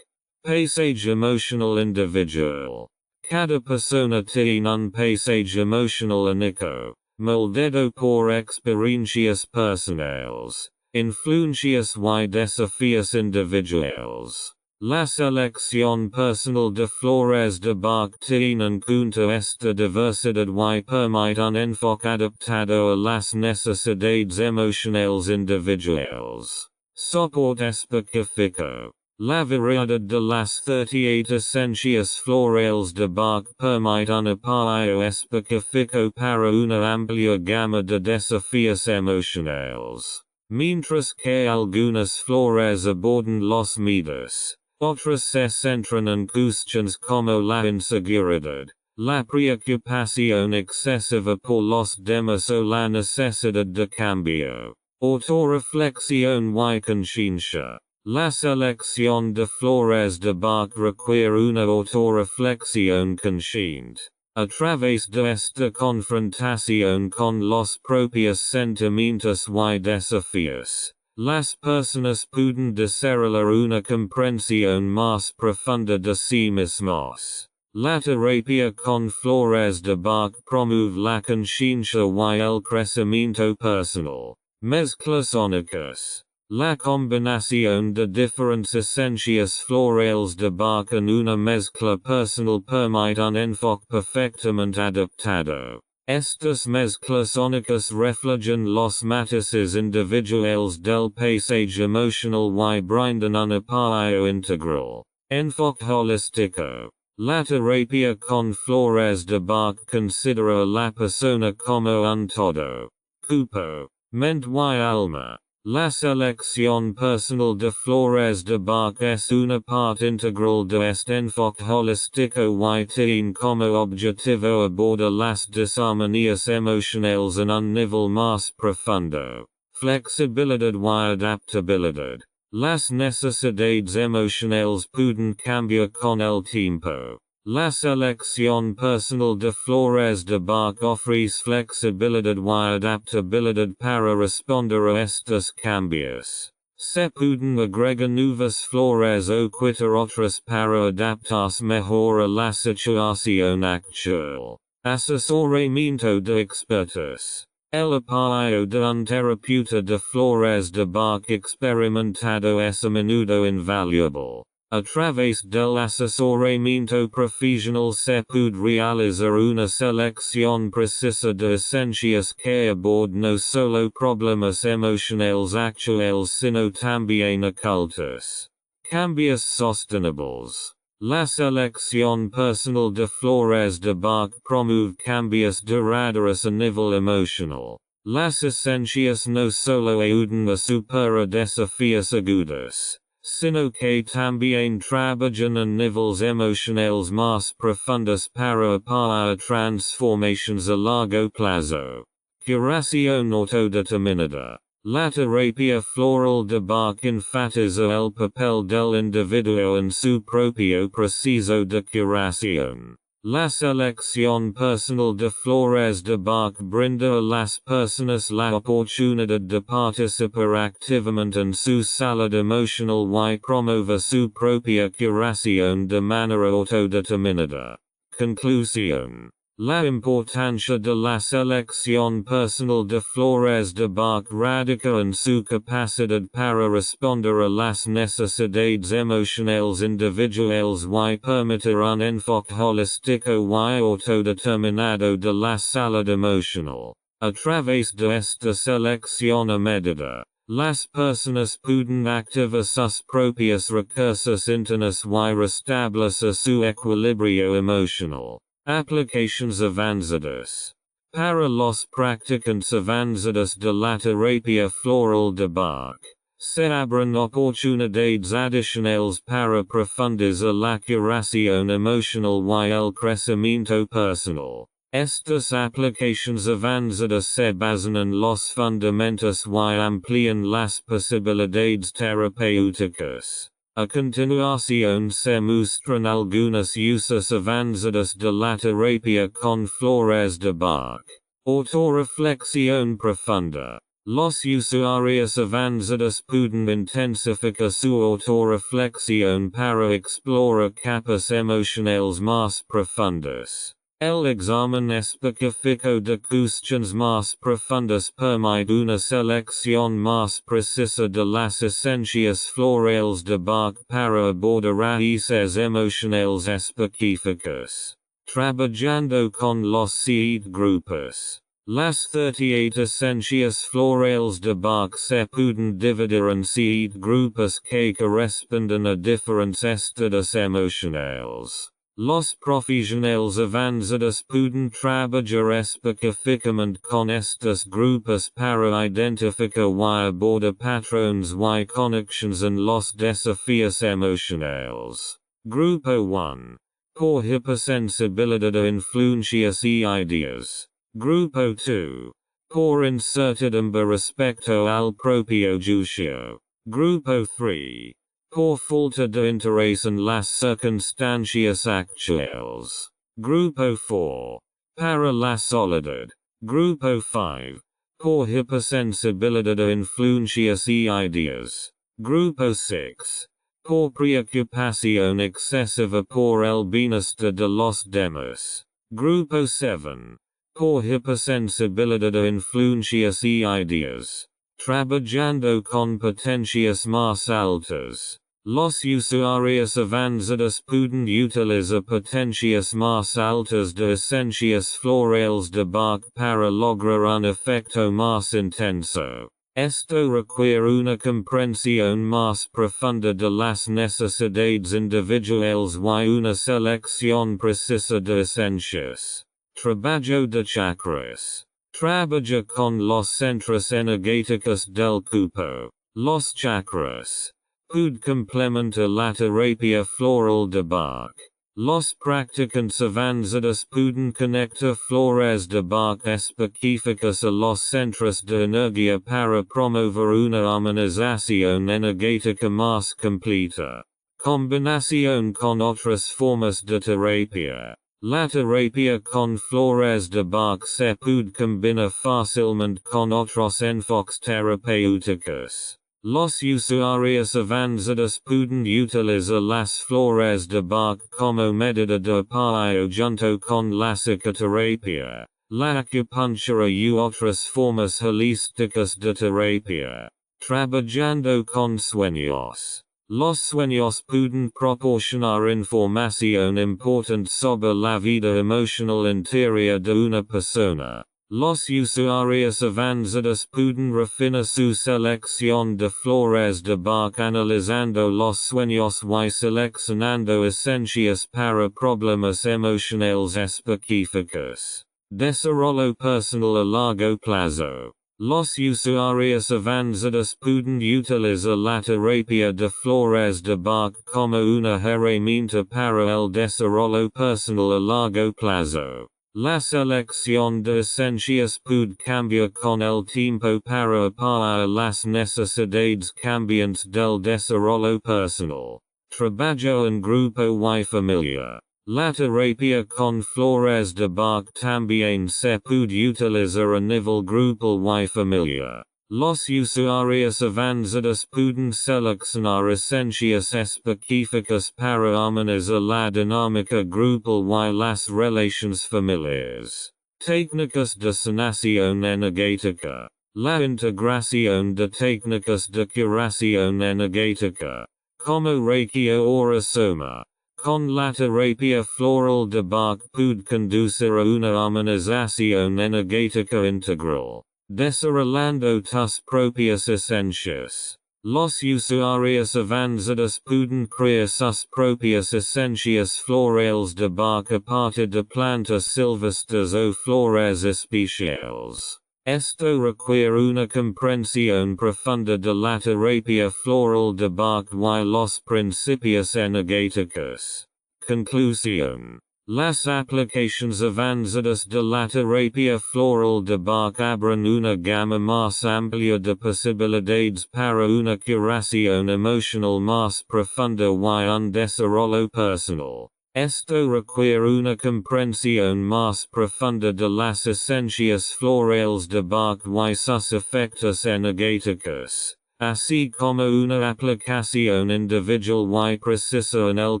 Paysage emotional individual. Cada persona tiene un paysage emotional único, moldado por experiencias personales, influencias y desafíos individuales. La selección personal de flores de Bach tiene en cuenta esta diversidad y permite un enfoque adaptado a las necesidades emocionales individuales. Soporte específico. La variedad de las 38 esencias florales de Bach permite un apoyo específico para una amplia gama de desafíos emocionales. Mientras que algunas flores abordan los miedos, otras se centran en cuestiones como la inseguridad, la preocupación excesiva por los demás o la necesidad de cambio. Autorreflexión y conciencia. La selección de flores de Bach requiere una autorreflexión consciente. A través de esta confrontación con los propios sentimientos y desafíos, las personas pueden desarrollar una comprensión más profunda de sí mismos. La terapia con Flores de Bach promueve la conciencia y el crecimiento personal. Mezclas sónicas. La combinación de diferentes esencias florales de Bach en una mezcla personal permite un enfoque perfectamente adaptado. Estas mezclas sónicas reflejan los matices individuales del paisaje emocional y brindan un apoyo integral. Enfoque holístico. La terapia con Flores de Bach considera a la persona como un todo. Cuerpo, mente y alma. La selección personal de Flores de Bach es una parte integral de este enfoque holístico y tiene como objetivo abordar las disarmonías emocionales en un nivel más profundo. Flexibilidad y adaptabilidad. Las necesidades emocionales pueden cambiar con el tiempo. La selección personal de Flores de Bach ofrece flexibilidad y adaptabilidad para responder a estos cambios. Se pueden agregar nuevas flores o quitar otras para adaptarse mejor a la situación actual. Asesoramiento de expertos. El apoyo de un terapeuta de Flores de Bach experimentado es a menudo invaluable. A través del asesoramiento profesional se puede realizar una selección precisa de esencias que abordan no solo problemas emocionales actuales sino también ocultos. Cambios sostenibles. La selección personal de Flores de Bach promueve cambios duraderos a nivel emocional. Las esencias no solo ayudan a superar desafíos agudos, sino que también trabajan en niveles emocionales más profundos para apoyar transformaciones a largo plazo. Curación autodeterminada. La terapia floral de Bach enfatiza el papel del individuo en su propio proceso de curación. La selección personal de Flores de Bach brinda a las personas la oportunidad de participar activamente en su salud emocional y promover su propia curación de manera autodeterminada. Conclusión. La importancia de la selección personal de Flores de Bach radica en su capacidad para responder a las necesidades emocionales individuales y permitir un enfoque holístico y autodeterminado de la salud emocional. A través de esta selección a medida, las personas pueden activar sus propios recursos internos y restablecer su equilibrio emocional. Aplications avanzadas. Para los practicantes avanzados de la terapia floral de Bach, se abren oportunidades adicionales para profundizar la curación emocional y el crecimiento personal. Estas aplicaciones avanzadas se basan en los fundamentos y amplían las posibilidades terapéuticas. A continuación se muestran algunos usos avanzados de la terapia con Flores de Bach. Autorreflexión profunda. Los usuarios avanzados pueden intensificar su autorreflexión para explorar capas emocionales más profundas. El examen específico de cuestiones más profundas permite una selección más precisa de las esencias florales de Bach para abordar raíces emocionales específicas. Trabajando con los siguientes grupos. Las 38 esencias florales de Bach se pueden dividir en siguientes grupos que corresponden a diferentes estados emocionales. Los profesionales avanzados pueden trabajar específicamente con estos grupos para identificar y abordar patrones y conexiones en los desafíos emocionales. Grupo 1. Por hipersensibilidad a influencias y ideas. Grupo 2. Por incertidumbre respecto al propio juicio. Grupo 3. Por falta de interés en las circunstancias actuales. Grupo 4. Para la soledad. Grupo 5. Por hipersensibilidad a influencias y ideas. Grupo 6. Por preocupación excesiva por el bienestar de los demás. Grupo 7. Por hipersensibilidad a influencias y ideas. Trabajando con potencias más altas. Los usuarios avanzados pueden utilizar potencias más altas de esencias florales de Bach para lograr un efecto más intenso. Esto requiere una comprensión más profunda de las necesidades individuales y una selección precisa de esencias. Trabajo de chakras. Trabaja con los centros energéticos del cuerpo. Los chakras puede complementar la terapia floral de Bach. Los practicantes avanzados pueden conectar flores de Bach específicas a los centros de energía para promover una armonización energética más completa. Combinación con otras formas de terapia. La terapia con flores de Bach se puede combinar fácilmente con otros enfoques terapéuticos. Los usuarios avanzados pueden utilizar las flores de Bach como medida de apoyo junto con la psicoterapia, la acupuntura u otras formas holísticas de terapia. Trabajando con sueños. Los sueños pueden proporcionar información importante sobre la vida emocional interior de una persona. Los usuarios avanzados pueden refinar su selección de flores de Bach analizando los sueños y seleccionando esencias para problemas emocionales específicos. Desarrollo personal a largo plazo. Los usuarios avanzados pueden utilizar la terapia de flores de Bach como una herramienta para el desarrollo personal a largo plazo. La selección de esencias puede cambiar con el tiempo para apoyar las necesidades cambiantes del desarrollo personal. Trabajo en grupo y familia. La terapia con flores de Bach también se puede utilizar a nivel grupal y familia. Los usuarios avanzados pueden seleccionar esencias específicas para armonizar la dinámica grupal y las relaciones familiares. Técnicas de sanación energética. La integración de técnicas de curación energética, como Reiki o Soma, con la terapia floral de Bach puede conducir a una armonización energética integral. Desarrollando tus propias esencias. Los usuarios avanzados pueden crear sus propias esencias florales de Bach a partir de plantas silvestres o flores especiales. Esto requiere una comprensión profunda de la terapia floral de Bach y los principios energéticos. Conclusión. Las aplicaciones avanzadas de la terapia floral de Bach abren una gama más amplia de posibilidades para una curación emocional más profunda y un desarrollo personal. Esto requiere una comprensión más profunda de las esencias florales de Bach y sus efectos energéticos, así como una aplicación individual y precisa en el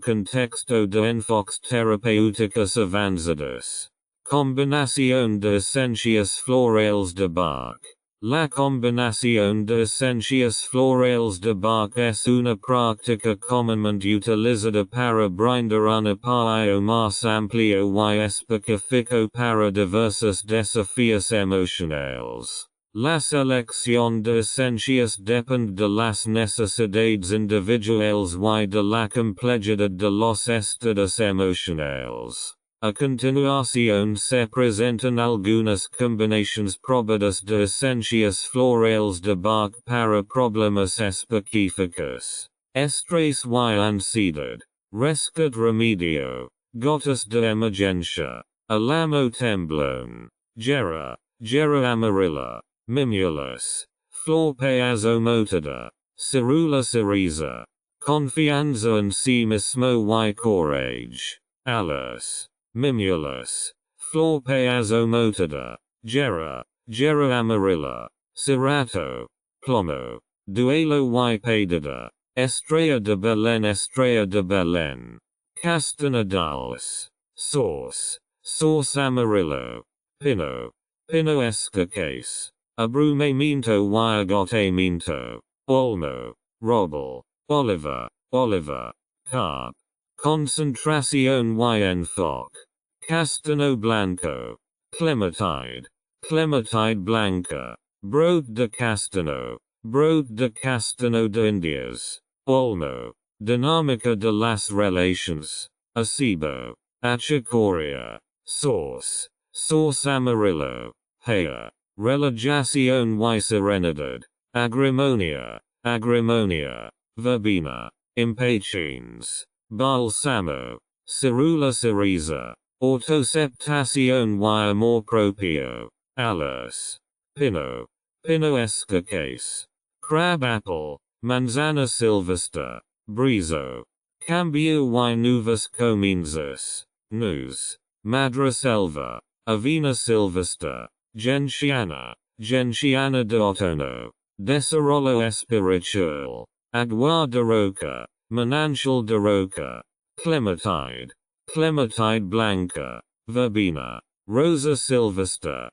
contexto de enfoques terapéuticos avanzados. Combinación de esencias florales de Bach. La combinación de esencias florales de Bach es una práctica comúnmente utilizada para brindar un apoyo más amplio y específico para diversos desafíos emocionales. La selección de esencias depende de las necesidades individuales y de la complejidad de los estados emocionales. A continuación se presentan algunas combinaciones probadas de esencias florales de Bach para problemas específicos. Estrés y ansiedad. Rescate remedio. Gotas de emergencia. Alamo temblón. Gera amarilla. Mimulus. Flor payasmotada. Cerula cereza. Confianza en sí mismo y courage. Alas. mimulus, flor peazomotida, gera amarilla, cerato, plomo, duelo y pedida, estrella de Belén, castana dulce, sauce amarillo, pino escaques, abrumamiento y agotamiento, olmo, roble, oliva, carp, concentración y enfoque, castano blanco, clematide blanca, brote de castano de Indias, olmo, dinámica de las relaciones, acebo, achicoria, sauce amarillo, haya, relajación y serenidad, agrimonia, verbena, impatiens, balsamo, cereza, autoceptación y amor propio, alas, pino escaques, crab apple, manzana silvestre, brizo, cambio y nuvas comensas, nus, madreselva, avena silvestre, gentiana de otono, desarrollo espiritual, agua de roca, manantial de roca, clematide blanca, verbena, rosa silvestre,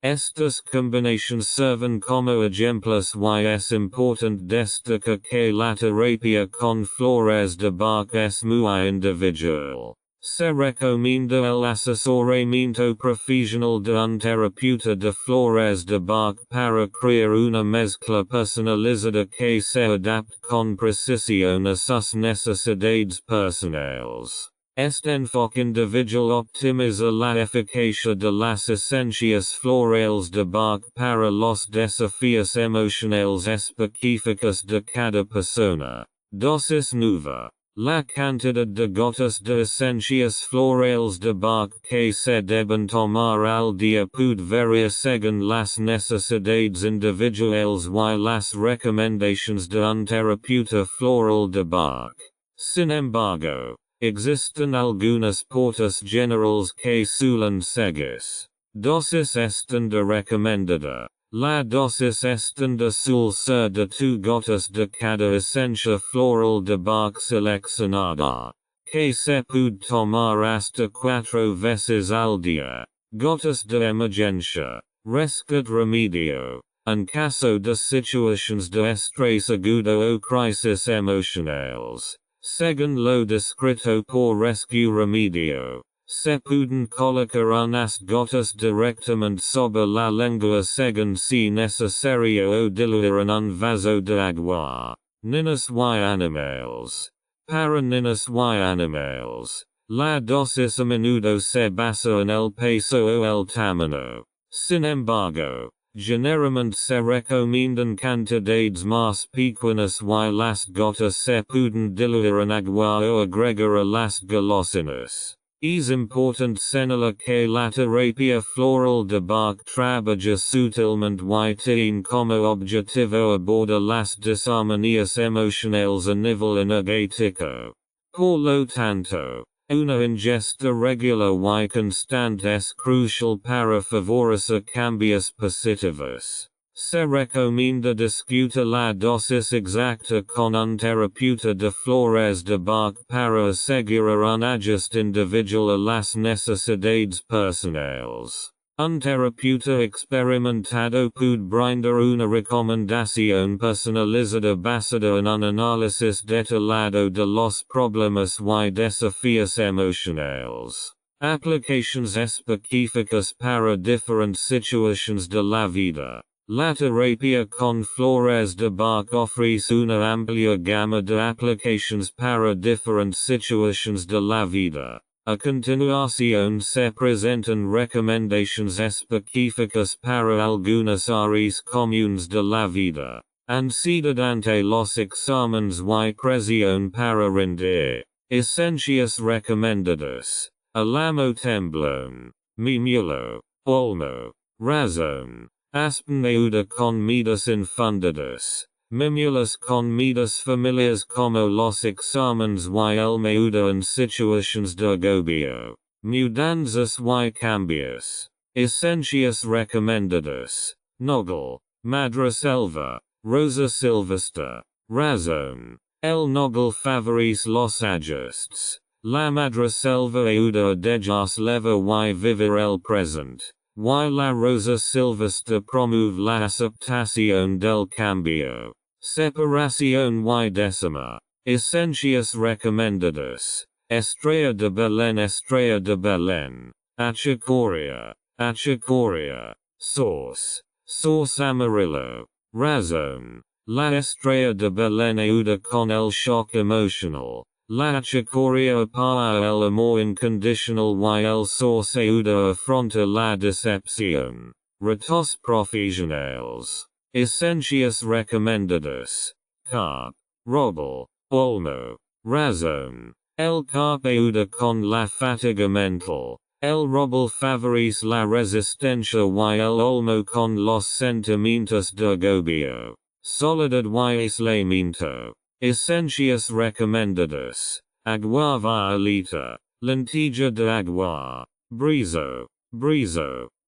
estas combinations serven como ejemplos y es important destacar que la terapia con flores de Bach es muy individual. Se recomienda el asesoramiento profesional de un terapeuta de flores de Bach para crear una mezcla personalizada que se adapte con precisión a sus necesidades personales. Este enfoque individual optimiza la eficacia de las esencias florales de Bach para los desafíos emocionales específicos de cada persona. Dosis nueva. La cantidad de gotas de esencias florales de Bach que se deben tomar al día puede variar según las necesidades individuales y las recomendaciones de un terapeuta floral de Bach. Sin embargo, existen algunas pautas generales que suelen seguirse. Dosis estándar recomendada. La dosis estándar suele ser de 2 gotas de cada esencia floral de Bach seleccionada, que se puede tomar hasta 4 veces al día. Gotas de emergencia, rescate remedio, en caso de situaciones de estrés agudo o crisis emocionales. Según lo descrito por Rescue Remedio, se pueden colocar unas gotas directamente sobre la lengua según si necesario o diluir en un vaso de agua. Niños y animales. Para niños y animales, la dosis a menudo se basa en el peso o el tamaño. Sin embargo, generalmente se recomiendan cantidades más pequeñas y las gotas se pueden diluir en agua o agregar a las golosinas. Es importante señalar que la terapia floral de Bach trabaja sutilmente y tiene como objetivo abordar las disarmonías emocionales a nivel energético. Por lo tanto, una ingesta regular y constante es crucial para favorecer cambios positivos. Se recomienda discutir la dosis exacta con un terapeuta de flores de Bach para asegurar un ajuste individual a las necesidades personales. Un terapeuta experimentado puede brindar una recomendación personalizada basada en un análisis detallado de los problemas y desafíos emocionales. Aplicaciones específicas para diferentes situaciones de la vida. La terapia con flores de Bach ofrece una amplia gama de aplicaciones para diferentes situaciones de la vida. A continuación se presentan recomendaciones específicas para algunas áreas comunes de la vida. Ansiedad ante los exámenes y presión para rendir. Esencias recomendadas. Alamo temblón. Mimullo. Olmo. Razón. Aspen ayuda con medidas infundadas. Mimulus con midas familias como los exámenes y el meuda en situaciones de agobio, mudanzas y cambios, esencias recomendadas, Nogel, Madreselva, Rosa Silvestre, Razón, el Nogel favoris los ajustes, la Madreselva ayuda a dejar leva y vivir el present, y la Rosa Silvestre promueve la aceptación del cambio, separación y décima, esencias recomendadas, Estrella de Belén, Achacoria, Source Amarillo, Razón, la Estrella de Belén ayuda con el shock emotional, la Achacoria apaga el amor incondicional y el Source ayuda a afrontar la decepción. Retos profesionales, esencias recomendadas, Carp, Robel, Olmo, Razón, el Carp ayuda con la fatiga mental. El Robel favoris la resistencia y el Olmo con los sentimientos de agobio, soledad y aislamiento. Esencias recomendadas, agua violeta, lentilla de agua, brizo,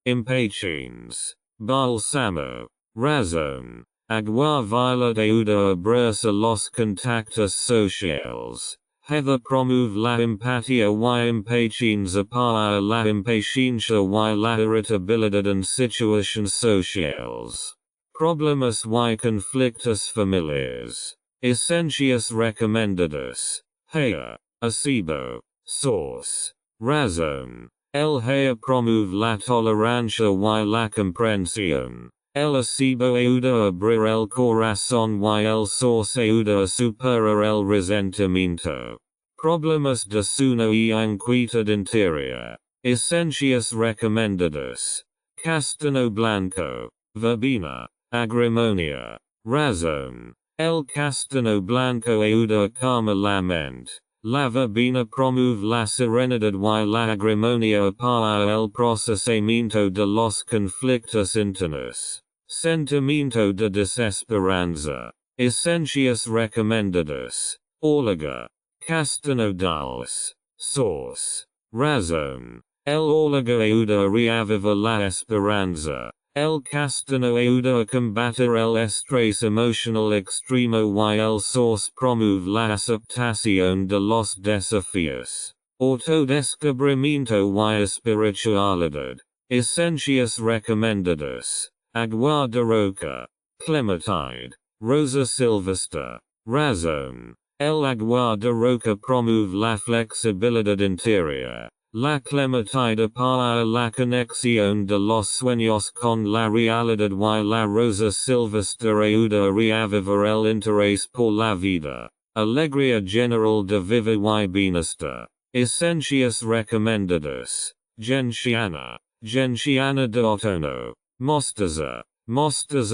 impatiens, balsamo, razón, agua violeta ayuda a abrirse los contactos sociales. Heather promueve la empatía y impaciencia para la impaciencia y la irritabilidad en situaciones sociales. Problemas y conflictos familiares. Esencias recomendadas. Haya, acebo, source. Razón. El haya promueve la tolerancia y la comprensión. El acebo ayuda a abrir el corazón y el source ayuda a superar el resentimiento. Problemas de sueño y inquietud interior. Esencias recomendadas. Castaño blanco, verbena, agrimonia. Razón. El castaño blanco ayuda a calmar la mente. La verbena promueve la serenidad y la agrimonia apaga el procesamiento de los conflictos internos. Sentimiento de desesperanza. Esencias recomendadas. Orliga. Castaño dulce. Source. Razón. El orliga ayuda a reavivar la esperanza. El castaño ayuda a combatir el estrés emocional extremo y el source promueve la aceptación de los desafíos. Autodescubrimiento y espiritualidad. Esencias recomendadas. Agua de roca. Clementide. Rosa silvestre. Razón. El agua de roca promueve la flexibilidad interior. La clementide para la conexión de los sueños con la realidad y la rosa silvestre ayuda a reavivar el interés por la vida. Alegría general de vida y bienestar. Esencias recomendadas. Gentiana de otoño. Mostaza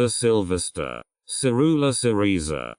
silvestre. Cerula cereza.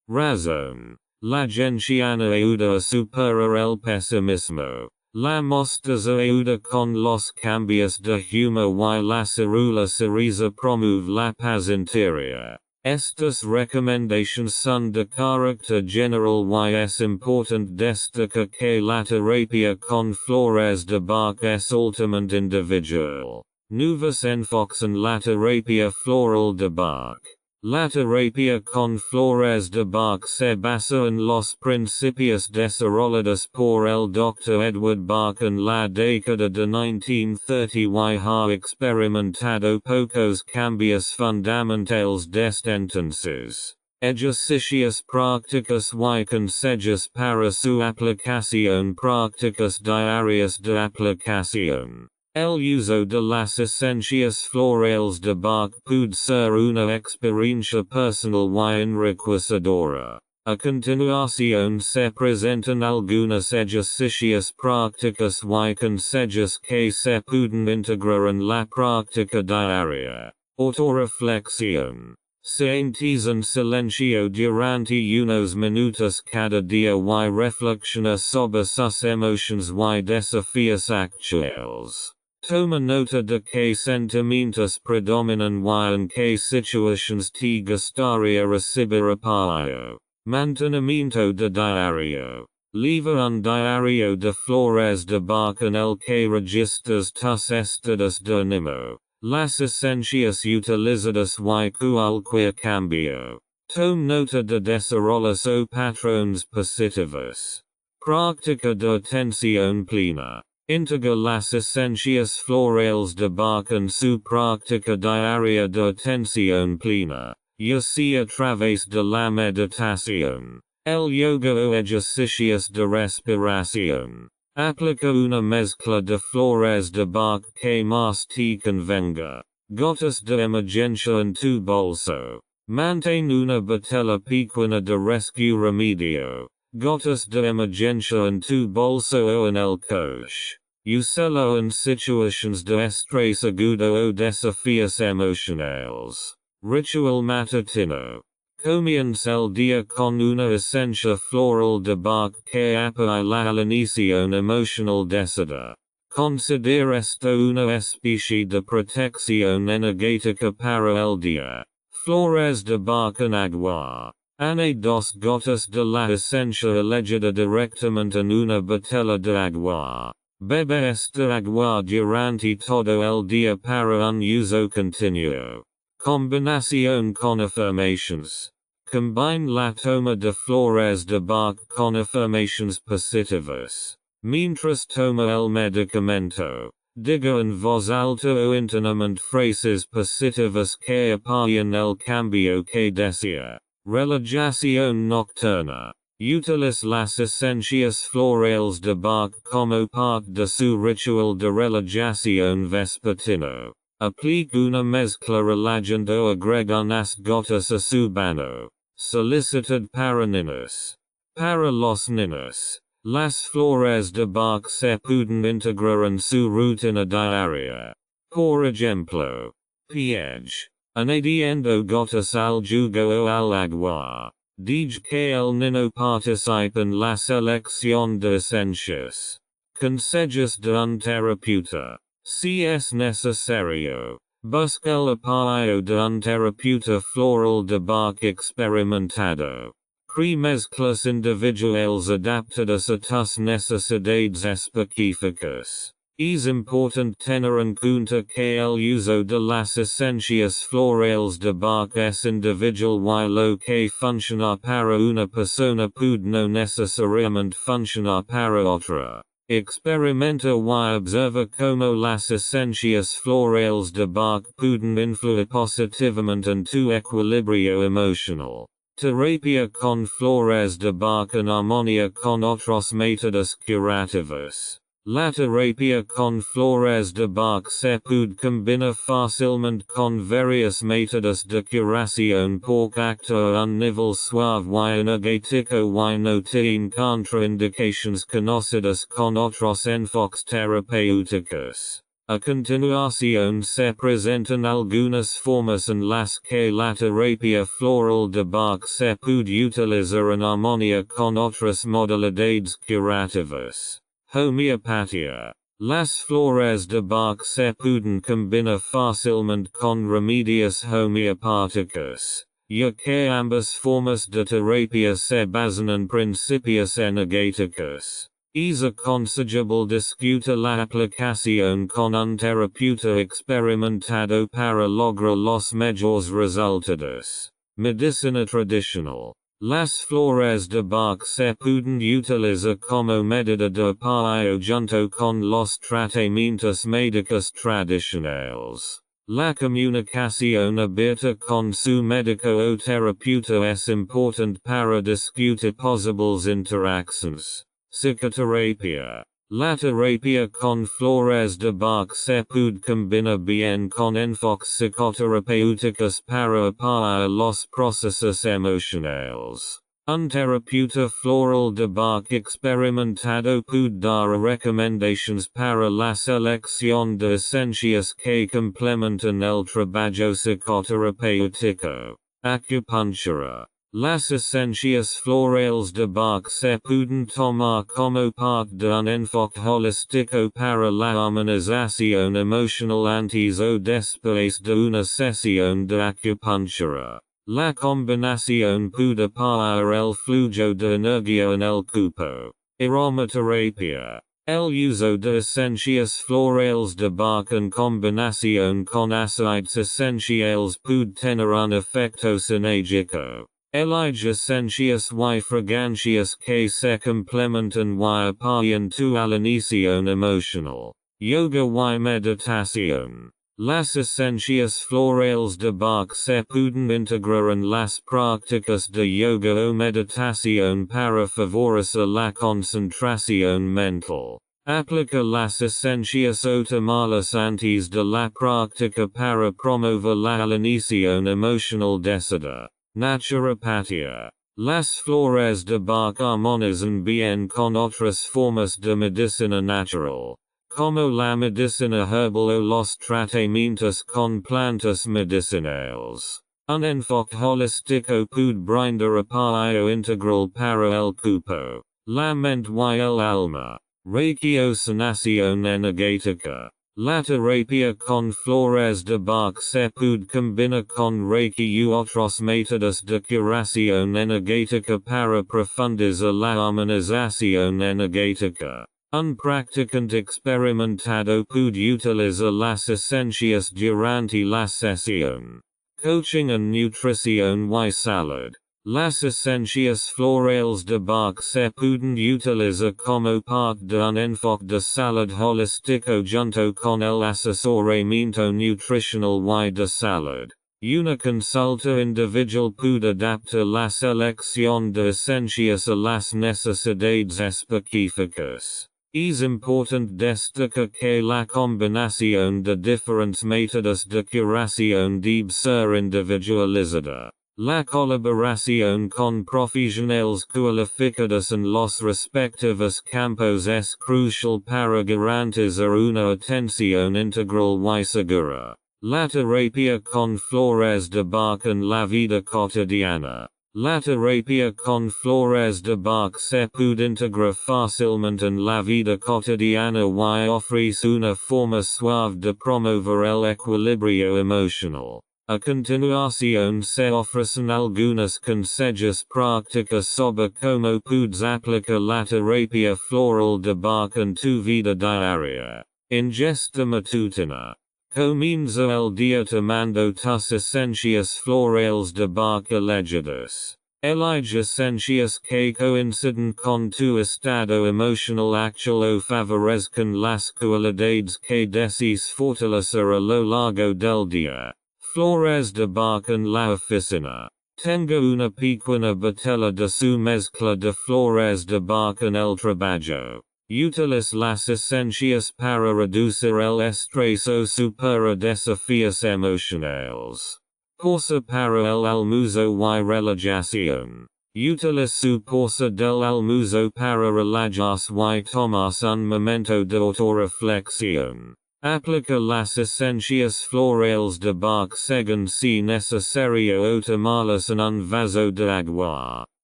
Razón. La gentiana ayuda a superar el pesimismo. La mostaza ayuda con los cambios de humor y la cerula cereza promueve la paz interior. Estas recomendations son de carácter general y es importante destacar que la terapia con flores de Bach es altamente individual. Nuevos enfoques en la terapia floral de Bach. La terapia con flores de Bach se basa en los principios desarrollados por el Dr. Edward Bach en la década de 1930 y ha experimentado pocos cambios fundamentales desde entonces. Ejercicios prácticos y consejos para su aplicación, prácticas diarias de aplicación. El uso de las esencias florales de Bach puede ser una experiencia personal y enriquecedora. A continuación se presentan algunos ejercicios prácticos y consejos que se pueden integrar en la práctica diaria. Autorreflexión. Siéntese en silencio durante unos minutos cada día y reflexiona sobre sus emociones y desafíos actuales. Toma nota de que sentimientos predominan y en que situaciones te gustaría recibir apoyo. Mantenimiento de diario. Lleva un diario de Flores de Bach en el que registras tus estados de ánimo, las esencias utilizadas y cualquier cambio. Tome nota de desarrollos o patrones positivos. Práctica de atención plena. Integra las esencias florales de Bach en su práctica diaria de atención plena, ya sea a través de la meditación, el yoga o ejercicios de respiración. Aplica una mezcla de flores de Bach que más te convenga. Gotas de emergencia en tu bolso. Mantén una botella pequeña de rescue remedio. Gotas de emergencia en tu bolso o en el coche. Úsalo en situaciones de estrés agudo o desafíos emocionales. Ritual matutino. Comienza el día con una esencia floral de Bach que apoya la alineación emocional decidida. Considera esto una especie de protección energética para el día. Flores de Bach en agua. Ane dos gotas de la esencia elegida directamente en una botella de agua. Bebe esta agua durante todo el día para un uso continuo. Combinación con afirmations. Combine la toma de flores de Bach con afirmations positivas. Mientras toma el medicamento, diga en voz alta o internamente frases positivas que apoyen el cambio que desea. Relajación nocturna. Utiliza las esencias florales de Bach como parte de su ritual de relajación vespertino. Aplica una mezcla relajante o agrega unas gotas a su baño. Solicitud para niños. Para los niños, las flores de Bach se pueden integrar en su rutina diaria. Por ejemplo, pH. Añadiendo gotas al jugo o al agua. Dij que el niño participe en la selección de esencias. Consejos de un terapeuta. Si es necesario, busca el apoyo de un terapeuta floral de Bach experimentado. Mezclas individuales adaptadas a tus necesidades específicas. Es importante tener en cuenta que el uso de las esencias florales de Bach es individual y lo que funciona para una persona puede no necesariamente funcionar para otra. Experimenta y observa cómo las esencias florales de Bach pueden influir positivamente en tu equilibrio emocional. Terapia con flores de Bach en armonía con otros métodos curativos. La terapia con flores de Bach se puede combinar fácilmente con varios métodos de curación porque actúa a un nivel suave y energético y no tiene contraindicaciones conocidas con otros enfoques terapéuticos. A continuación se presentan algunas formas en las que la terapia floral de Bach se puede utilizar en armonía con otras modalidades curativas. Homeopatía. Las flores de Bach se pueden combinar fácilmente con remedios homeopáticos, ya que ambas formas de terapia se basan en principios energéticos. Es aconsejable discutir la aplicación con un terapeuta experimentado para lograr los mejores resultados. Medicina tradicional. Las flores de Bach se pueden utilizar como medida de apoyo junto con los tratamientos médicos tradicionales. La comunicación abierta con su médico o terapeuta es importante para discutir posibles interacciones. Psicoterapia. La terapia con flores de Bach se puede combinar bien con enfoques psicoterapéuticos para apoyar los procesos emocionales. Un terapeuta floral de Bach experimentado puede dar recomendaciones para la selección de esencias que complementan el trabajo psicoterapéutico. Acupuntura. Las essentias florales de Bach se pueden tomar como parte de un enfoque holístico para la humanización emocional antes o después de una sesión de acupuntura. La combinación puede parar el flujo de energía en el cuerpo. Aromaterapia. El uso de esencias florales de Bach en combinación con aceites esenciales puede tener un efecto sinérgico. Elijah esencias y fragancias que se complementan y apoyan tu alineación emocional. Yoga y meditación. Las esencias florales de Bach se pueden integrar en las prácticas de yoga o meditación para favorecer la concentración mental. Aplica las esencias optimales antes de la práctica para promover la alineación emocional deseada. Naturopatía. Las flores de Bach armonizan bien con otras formas de medicina natural, como la medicina herbal o los tratamientos con plantas medicinales. Un enfoque holístico puede brindar apoyo integral para el cuerpo, la mente y el alma. Ratiocinación energética. La terapia con flores de Bach se puede combinar con Reiki u otros métodos de curación energética para profundizar la humanización energética. Un practicante experimentado puede utilizar las esencias durante la sesión. Coaching and nutrición y salud. Las esencias florales de Bach se pueden utilizar como parte de un enfoque de salud holístico junto con el asesoramiento nutricional y de salud. Una consulta individual puede adaptar la selección de esencias a las necesidades específicas. Es importante destacar que la combinación de diferentes métodos de curación debe ser individualizada. La colaboración con profesionales cualificados en los respectivos campos es crucial para garantizar una atención integral y segura. La terapia con flores de Bach en la vida cotidiana. La terapia con flores de Bach se puede integrar fácilmente en la vida cotidiana y ofrece una forma suave de promover el equilibrio emocional. A continuación se ofrecen algunas consejos prácticos sobre cómo puedes aplicar la terapia floral de Bach en tu vida diaria. Ingesta matutina. Comienza el día tomando tus esencias florales de Bach elegidas. Elige esencias que coinciden con tu estado emocional actual o favorezcan las cualidades que desees fortalecer a lo largo del día. Flores de Bach en la oficina. Tengo una pequeña botella de su mezcla de flores de Bach en el trabajo. Utiliza las esencias para reducir el estrés o superar desafíos emocionales. Pausa para el almuerzo y relajación. Utiliza su pausa del almuerzo para relajarse y tomarse un momento de autorreflexión. Aplica las esencias florales de Bach según si necesario o tomarlas en un vaso de agua.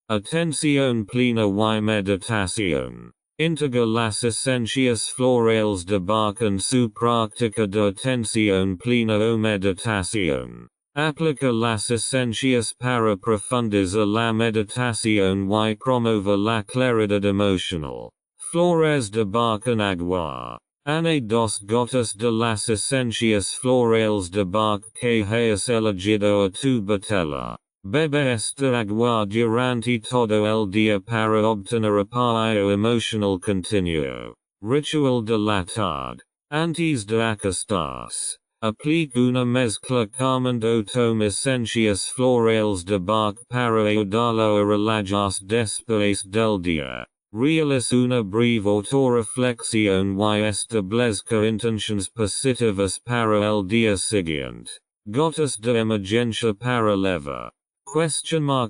Atención plena y meditación. Integra las esencias florales de Bach en su práctica de atención plena o meditación. Aplica las esencias para profundizar la meditación y promover la claridad emocional. Flores de Bach en agua. Ane 2 gotas de las esencias florales de Bach que hayas elegido a tu botella. Bebe esta agua durante todo el día para obtener apoyo emocional continuo. Ritual de la tarde. Antes de acostarse. Aplica una mezcla calmando toma esencias florales de Bach para ayudarlo a relajarse después del día. Realiza una breve autorreflexión y establezca intenciones positivas para el día siguiente. Gotas de emergencia para levar.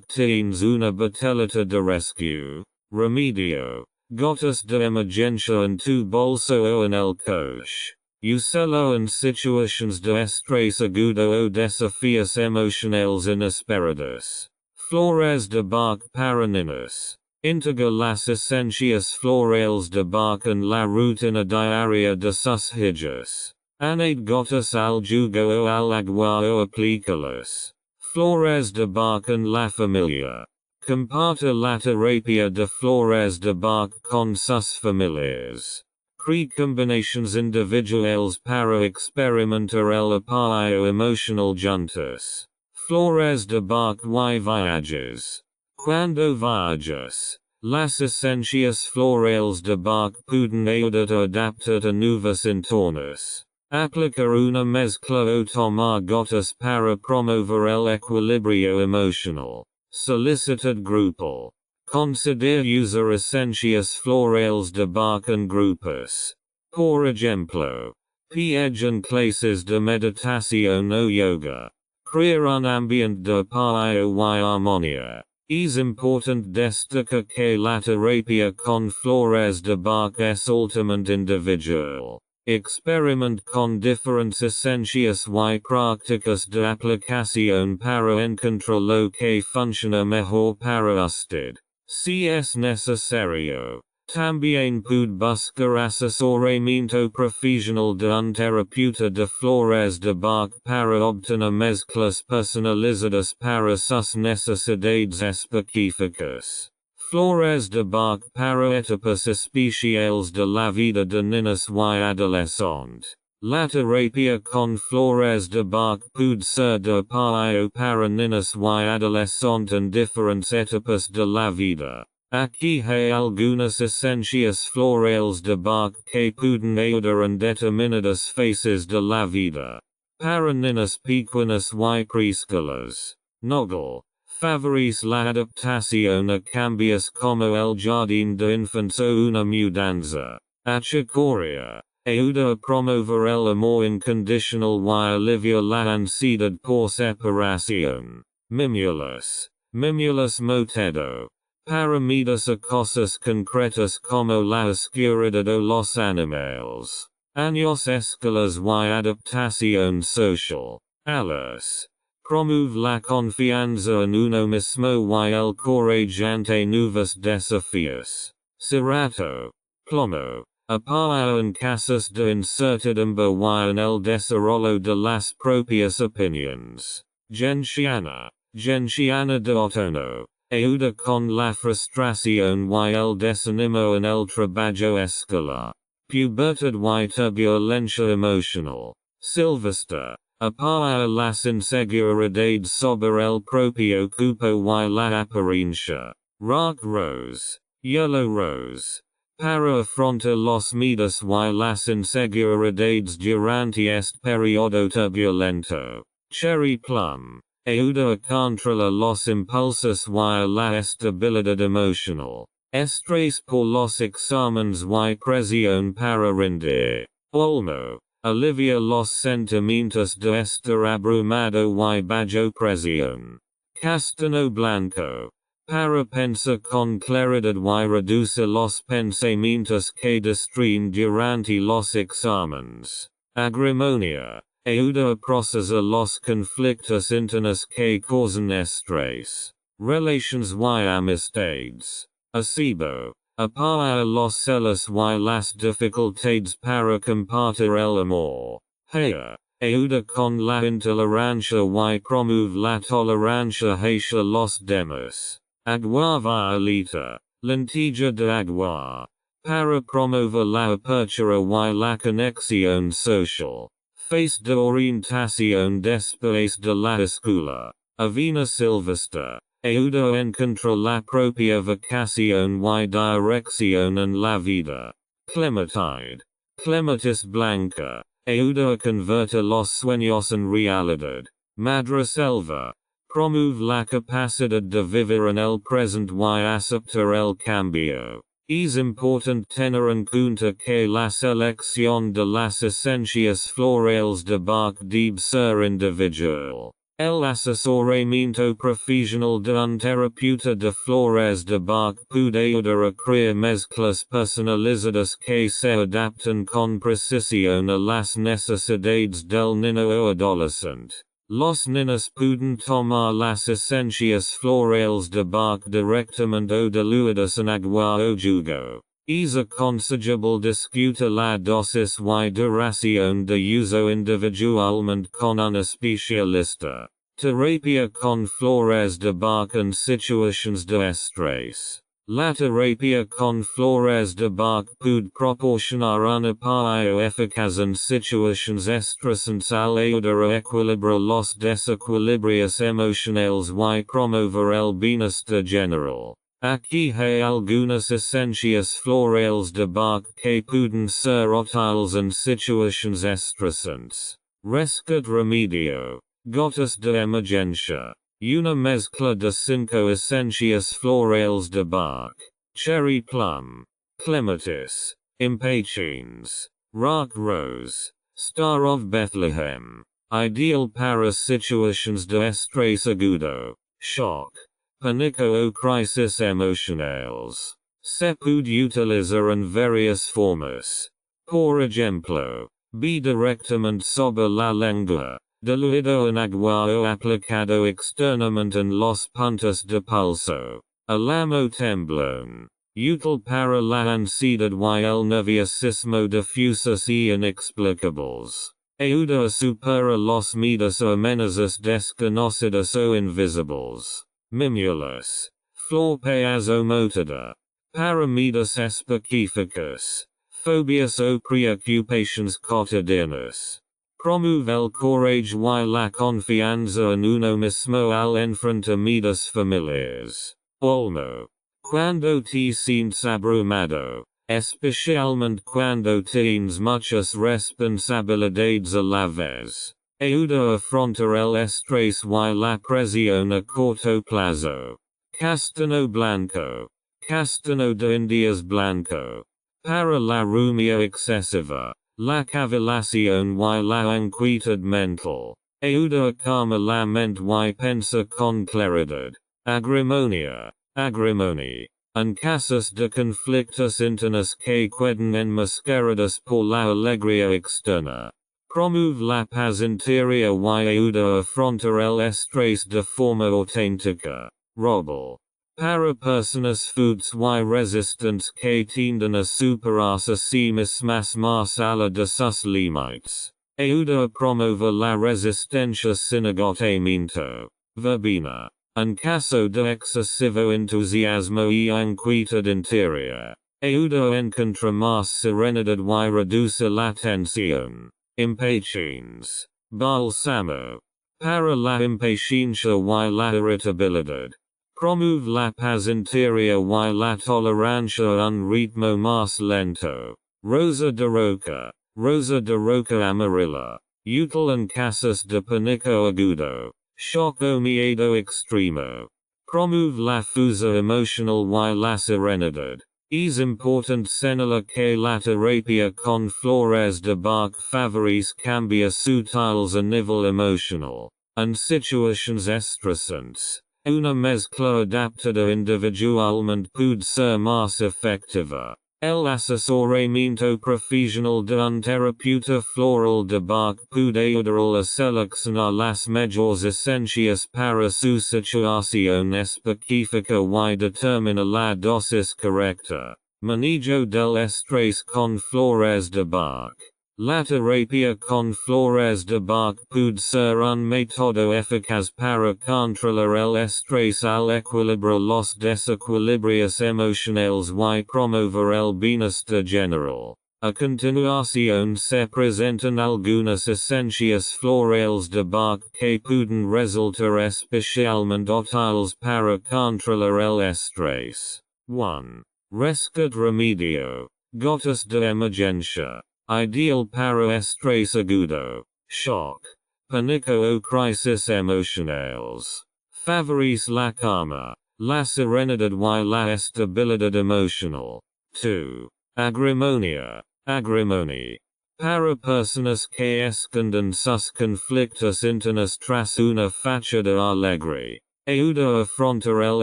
Tienes una botellita de rescue. Remedio. Gotas de emergencia en tu bolso o en el coche. Úsalo en situaciones de estrés agudo o desafíos emocionales inesperados. Flores de Bach para niños. Integra las esencias florales de Bach en la rutina diaria de sus hijos. Añade gotas al jugo o al agua o aplícalas. Flores de Bach en la familia. Comparte la terapia de flores de Bach con sus familiares. Crea combinations individuales para experimentar el apoyo emocional juntos. Flores de Bach y viajes. Cuando viajes, las esencias florales de Bach pueden ayudarte a adaptarte a nuevos entornos. Aplicar una mezcla o tomar gotas para promover el equilibrio emocional. Solicitud grupal. Consider usar esencias florales de Bach en grupos. Por ejemplo, en clases de meditación o yoga. Crear un ambiente de apoyo y armonía. Es importante destacar que la terapia con flores de Bach es altamente individual. Experiment con diferentes esencias y prácticas de aplicación para encontrar lo que funciona mejor para usted. Si es necesario, también puede buscar asesoramiento profesional de un terapeuta de flores de Bach para obtener mezclas personalizadas para sus necesidades específicas. Flores de Bach para etapas especiales de la vida de niños y adolescentes. La terapia con flores de Bach puede ser de apoyo para niños y adolescentes en diferentes etapas de la vida. Aquí hay algunas esencias florales de Bach que pueden ayudar en determinadas fases de la vida. Para niños pequeños y preescolas. Nogal. Favorece la adaptación a cambios como el jardín de infantes o una mudanza. Achicoria. Ayuda a promover el amor incondicional y aliviar la ansiedad por separación. Mimulus. Mimulus motedo. Para medidas a cosas concretas como la oscuridad o los animales. Años escolares y adaptación social. Alas. Promueve la confianza en uno mismo y el coraje ante nuevos desafíos. Cerato. Plomo. Apoyo en casos de incertidumbre y en el desarrollo de las propias opiniones. Genciana. Genciana de otoño. Ayuda con la frustración y el desanimo en el trabajo escolar. Pubertad y turbulencia emocional. Silvestre. Apoya las inseguridades sobre el propio cuerpo y la apariencia. Rock Rose. Yellow Rose. Para afrontar los miedos y las inseguridades durante este periodo turbulento. Cherry Plum. Ayuda a controlar los impulsos y la estabilidad emocional. Estrés por los exámenes y presión para rendir. Olmo. Alivia los sentimientos de estar abrumado y bajo presión. Castaño Blanco. Para pensar con claridad y reducir los pensamientos que distraen durante los exámenes. Agrimonia. Ayuda a procesar los conflictos internos que causan estrés. Relations y amistades. Acebo. Apoya los celos y las dificultades para compartir el amor. Haya. Ayuda con la intolerancia y promueve la tolerancia hacia los demás. Agua violeta. Lentilla de agua. Para promover la apertura y la conexión social. Face de orientación después de la escuela. Avena silvestre. Ayuda a encontrar la propia vocación y dirección en la vida. Clematide. Clematis blanca. Ayuda a convertir los sueños en realidad. Madreselva. Promueve la capacidad de vivir en el presente y aceptar el cambio. Es importante tener en cuenta que la selección de las esencias florales de Bach debe ser individual. El asesoramiento profesional de un terapeuta de flores de Bach puede ayudar a crear mezclas personalizadas que se adapten con precisión a las necesidades del niño o adolescente. Los niños puden tomar las esencias florales de Bach directamente de luidas en agua o jugo. Es aconsejable discutir la dosis y duración de uso individualmente con un especialista. Terapia con flores de Bach en situaciones de estrés. La terapia con flores de Bach puede proporcionar un apoyo eficaz en situaciones estresantes al ayudar a equilibrar los desequilibrios emocionales y promover el bienestar general. Aquí hay algunas esencias florales de Bach que pueden ser útiles en situaciones estresantes. Rescate remedio. Gotas de emergencia. Una mezcla de 5 esencias florales de Bach. Cherry plum. Clematis. Impatiens. Rock rose. Star of Bethlehem. Ideal para situaciones de estrés agudo. Shock. Pánico o crisis emocionales. Se puede utilizar en varias formas. Por ejemplo, be directamente sobre la lengua. Diluido en agua o aplicado externamente en los puntos de pulso. Alamo temblón. Útil para la ansiedad y el nerviosismo difusos y inexplicables. Ayuda a superar los miedos o amenazas desconocidas o invisibles. Mimulus. Flor piezomotora. Para miedos específicos. Fobias o preocupaciones cotidianas. Promueve el coraje y la confianza en uno mismo al enfrentar miedos familiares. Olmo. Cuando te sientes abrumado, especialmente cuando tienes muchas responsabilidades a la vez. Ayuda a afrontar el estrés y la presión a corto plazo. Castaño blanco. Castaño de Indias blanco. Para la rumia excesiva. La cavilación y la inquietud mental. Ayuda a calmar la mente y pensar con claridad. Agrimonia. Agrimony. En casos de conflictos internos que queden enmascarados por la alegría externa. Promueve la paz interior y ayuda a afrontar el estrés de forma auténtica. Roble. Para personas fuertes y resistentes que tienden a superarse a sí mismas más allá de sus límites. Ayuda a promover la resistencia sin agotamiento. Verbena. En caso de excesivo entusiasmo y inquietud interior. Ayuda a encontrar más serenidad y reducir la tensión. Impatiens. Balsamo. Para la impaciencia y la irritabilidad. Promueve la paz interior y la tolerancia a un ritmo más lento. Rosa de roca. Rosa de roca amarilla. Útil en casos de pánico agudo. Shock o miedo extremo. Promueve la fuerza emocional y la serenidad. Es importante señalar que la terapia con flores de Bach favorece cambios sutiles a nivel emocional. En situaciones estresantes. Una mezcla adaptada individualmente puede ser más efectiva. El asesoramiento profesional de un terapeuta floral de Bach puede ayudar a seleccionar las mejores esencias para su situación específica y determinar la dosis correcta. Manejo del estrés con flores de Bach. La terapia con flores de Bach puede ser un método eficaz para controlar el estrés al equilibrar los desequilibrios emocionales y promover el bienestar general. A continuación se presentan algunas esencias florales de Bach que pueden resultar especialmente útiles para controlar el estrés. 1. Rescate remedio. Gotas de emergencia. Ideal para estrés agudo. Shock. Pánico o crisis emocionales. Favorece la calma, la serenidad y la estabilidad emocional. 2. Agrimonia. Agrimony. Para personas que esconden sus conflictos internos tras una fachada alegre. Ayuda a afrontar el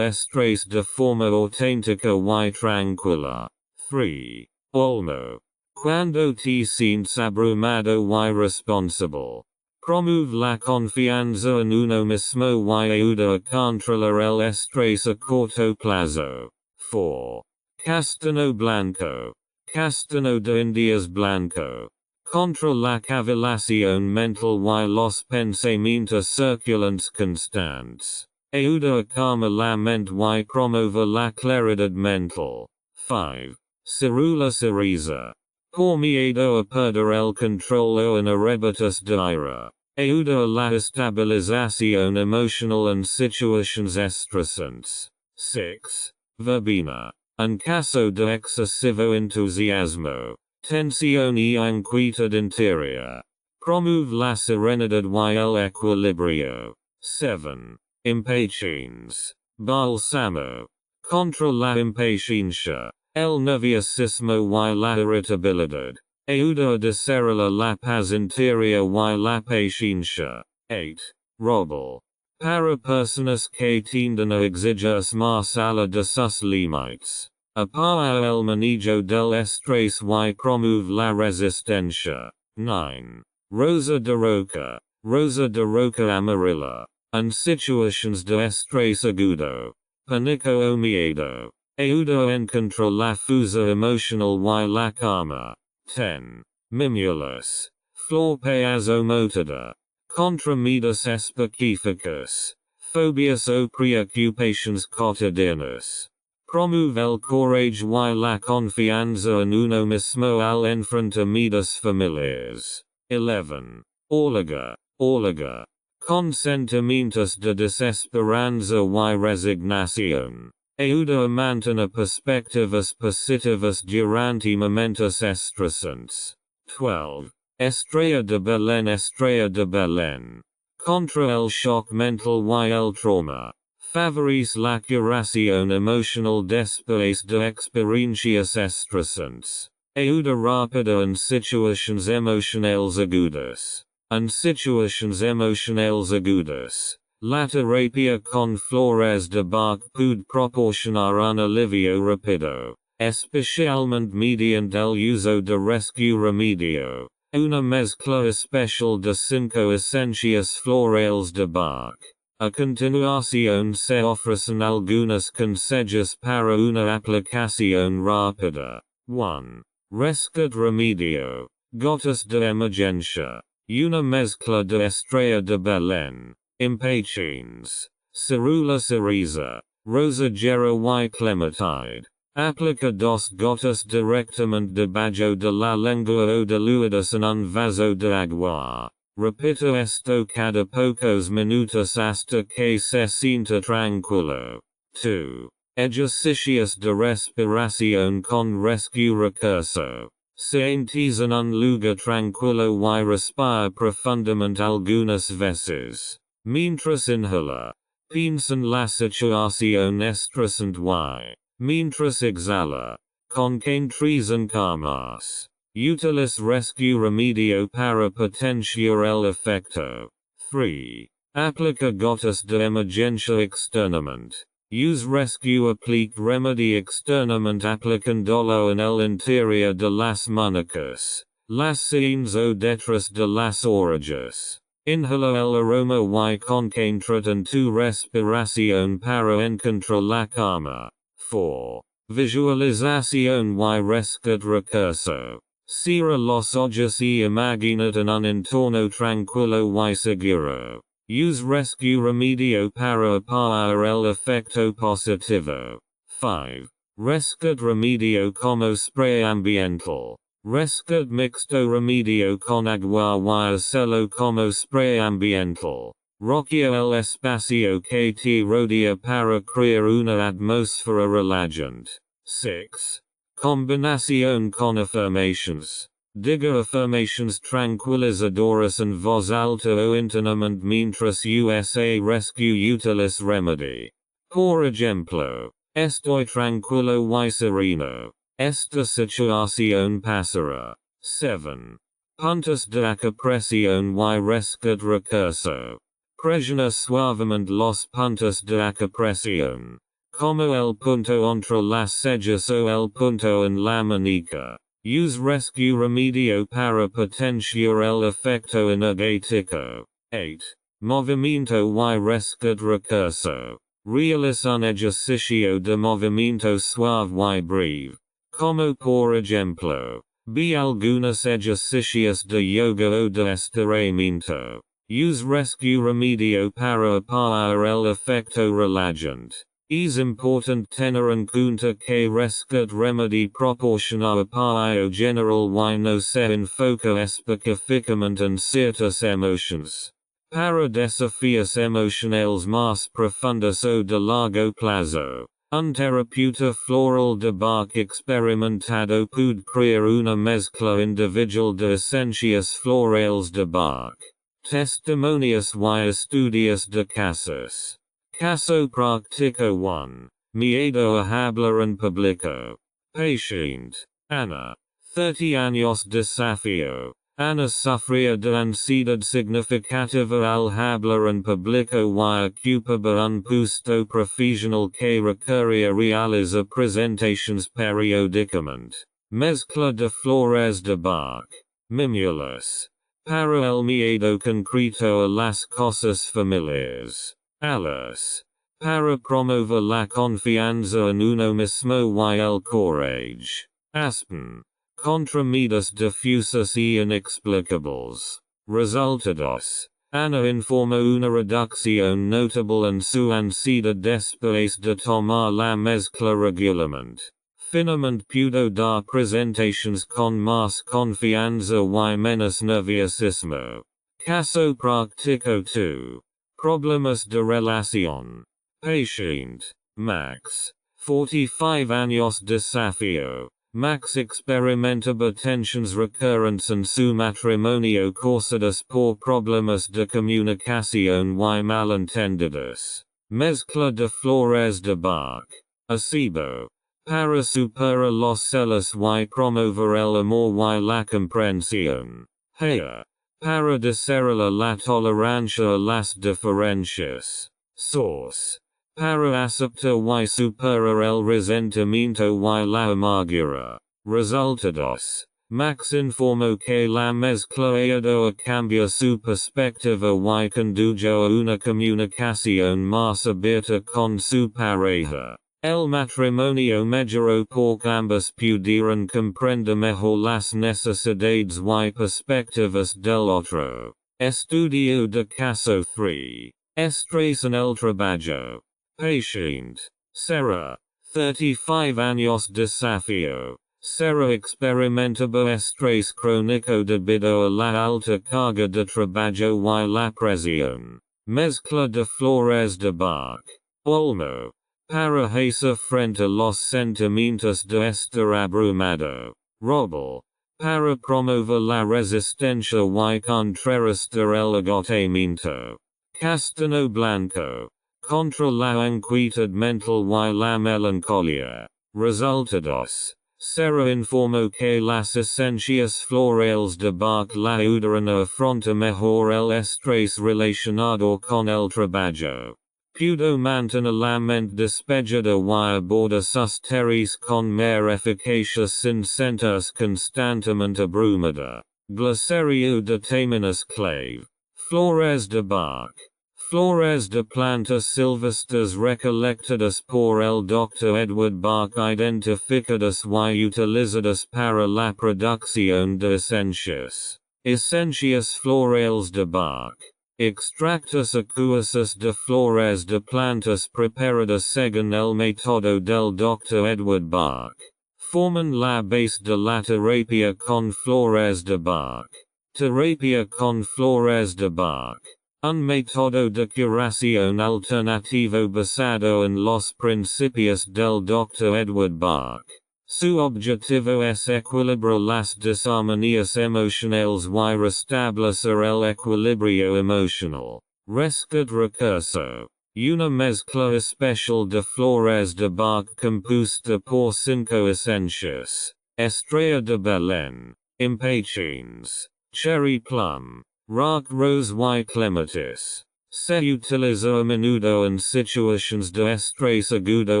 estrés de forma auténtica y tranquila. 3. Olmo. Cuando te sientes abrumado y responsable. Promueve la confianza en uno mismo y ayuda a controlar el estrés a corto plazo. 4. Castano Blanco. Castano de Indias Blanco. Contra la cavilación mental y los pensamientos circulantes constantes. Ayuda a calmar la mente y promover la claridad mental. 5. Cirula Cereza. Por miedo a perder el control o en arrebatos de ira. Ayuda a la estabilización emocional en situaciones estresantes. 6. Verbena. En caso de excesivo entusiasmo, tensión y inquietud interior. Promueve la serenidad y el equilibrio. 7. Impatience. Balsamo. Contra la impaciencia, el nerviosismo y la irritabilidad. Ayuda a desarrollar la paz interior y la paciencia. 8. Roble. Para personas que tienden a exigirse más allá de sus límites. Apaga el manejo del estrés y promueve la resistencia. 9. Rosa de Roca. Rosa de Roca amarilla. En situaciones de estrés agudo. Pánico o miedo. Ayuda a encontrar la fuerza emocional y la calma. 10. Mimulus. Flor piezomotora. Contra medidas específicas. Fobias o preocupaciones cotidianas. Promueve el coraje y la confianza en uno mismo al enfrentar medidas familiares. 11. Orliga. Orliga. Con sentimientos de desesperanza y resignación. Ayuda a mantener perspectivas positivas durante momentos estresantes. 12. Estrella de Belén. Estrella de Belén. Contra el shock mental y el trauma. Favorece la curación emocional después de experiencias estresantes. Ayuda rápida en situaciones emocionales agudas. En situaciones emocionales agudas. La terapia con flores de Bach puede proporcionar un alivio rápido, especialmente mediante el uso de rescue remedio, una mezcla especial de 5 esencias florales de Bach. A continuación se ofrecen algunos consejos para una aplicación rápida. 1. Rescate remedio. Gotas de emergencia. Una mezcla de estrella de Belén. Impatience. Cirula cereza. Rosagera y clementide. Aplica 2 gotas directamente debajo de la lengua o diluidas en un vaso de agua. Repito esto cada pocos minutos hasta que se sienta tranquilo. 2. Ejercicios de respiración con rescue recurso. Sientes en un lugar tranquilo y respira profundamente algunas veces. Mientras inhala. Piensa en la situación estresante y, mientras exhala, concéntrese calmas. Utiliza rescue remedio para potenciar el efecto. 3. Aplica gotas de emergencia externamente. Use rescue aplique remedy externamente aplicándolo en el interior de las muñecas, las sienes o detrás de las orejas. Inhala el aroma y concentrate en tu respiración para encontrar la calma. 4. Visualización y rescate recurso. Cierra los ojos y imagínate en un entorno tranquilo y seguro. Use rescue remedio para apagar el efecto positivo. 5. Rescate remedio como spray ambiental. Rescate mixto remedio con agua y acelo como spray ambiental. Roquea el espacio que te rodea para crear una atmósfera relajante. 6. Combinación con afirmaciones. Diga afirmaciones tranquilizadoras en voz alta o internamente mientras usa rescue utiliza remedy. Por ejemplo, estoy tranquilo y sereno. Esta situación pasará. 7. Puntos de acupresión y rescate recurso. Presiona suavemente los puntos de acupresión. Como el punto entre las cejas o el punto en la muñeca. Us rescue remedio para potenciar el efecto energético. 8. Movimiento y rescate recurso. Realiza un ejercicio de movimiento suave y breve. Como por ejemplo, vi algunos ejercicios de yoga o de estiramiento. Us rescue remedio para apagar el efecto relajante. Es important tener en cuenta que rescate remedy proporciona apoyo general y no se enfoca específicamente en ciertas emociones. Para desafíos emocionales más profundos o de largo plazo, un terapeuta floral de Bach experimentado puede crear una mezcla individual de esencias florales de Bach. Testimonios y estudios de casos. Caso práctico 1. Miedo a hablar en público. Patient. Ana. 30 años desafío. Ana sufría de ansiedad significativa al hablar en público y ocupaba un puesto profesional que requería realizar presentaciones periódicamente. Mezcla de flores de Bach. Mimulus. Para el miedo concreto a las cosas familiares. Alas. Para promover la confianza en uno mismo y el courage. Aspen. Contra medidas difusas y inexplicables. Resultados. Ana informa una reducción notable en su ansiedad después de tomar la mezcla regularmente. Finalmente pudo dar presentaciones con más confianza y menos nerviosismo. Caso práctico 2. Problemas de relación. Patient. Max. 45 años desafío. Max experimentaba tensiones recurrentes en su matrimonio causadas por problemas de comunicación y malentendidos. Mezcla de flores de Bach. Acebo. Para superar los celos y promover el amor y la comprensión. Haya. Para desarrollar la tolerancia a las diferencias. Source. Para aceptar y superar el resentimiento y la amargura. Resultados. Max informó que la mezcla ayudó a cambiar su perspectiva y condujo a una comunicación más abierta con su pareja. El matrimonio mejoró porque ambos pudieron comprender mejor las necesidades y perspectivas del otro. Estudio de caso 3. Estrés en el trabajo. Patient. Sarah. 35 años desafío. Sarah experimentaba estrés crónico debido a la alta carga de trabajo y la presión. Mezcla de flores de Bach. Olmo. Para hacer frente a los sentimientos de estar abrumado. Roble. Para promover la resistencia y contrarrestar el agotamiento. Castano Blanco. Contra la inquietud mental y la melancolía. Resultados. Sarah informó que las esencias florales de Bach la ayudaron a afrontar mejor el estrés relacionado con el trabajo. Pudo mantener la mente despejada y abordar sus tareas con mayor eficacia sin sentirse constantemente abrumada. Glosario de términos clave. Flores de Bach. Flores de plantas silvestres recolectadas por el Dr. Edward Bach identificadas y utilizadas para la producción de esencias. Esencias florales de Bach. Extractos acuosos de flores de plantas preparadas según el método del Dr. Edward Bach. Forman la base de la terapia con flores de Bach. Terapia con flores de Bach. Un método de curación alternativo basado en los principios del Dr. Edward Bach. Su objetivo es equilibrar las disarmonías emocionales y restablecer el equilibrio emocional. Rescate recurso. Una mezcla especial de flores de Bach compuesta por 5 esencias. Estrella de Belén. Impatiens. Cherry plum. Rock rose y clematis. Se utiliza a menudo en situaciones de estrés agudo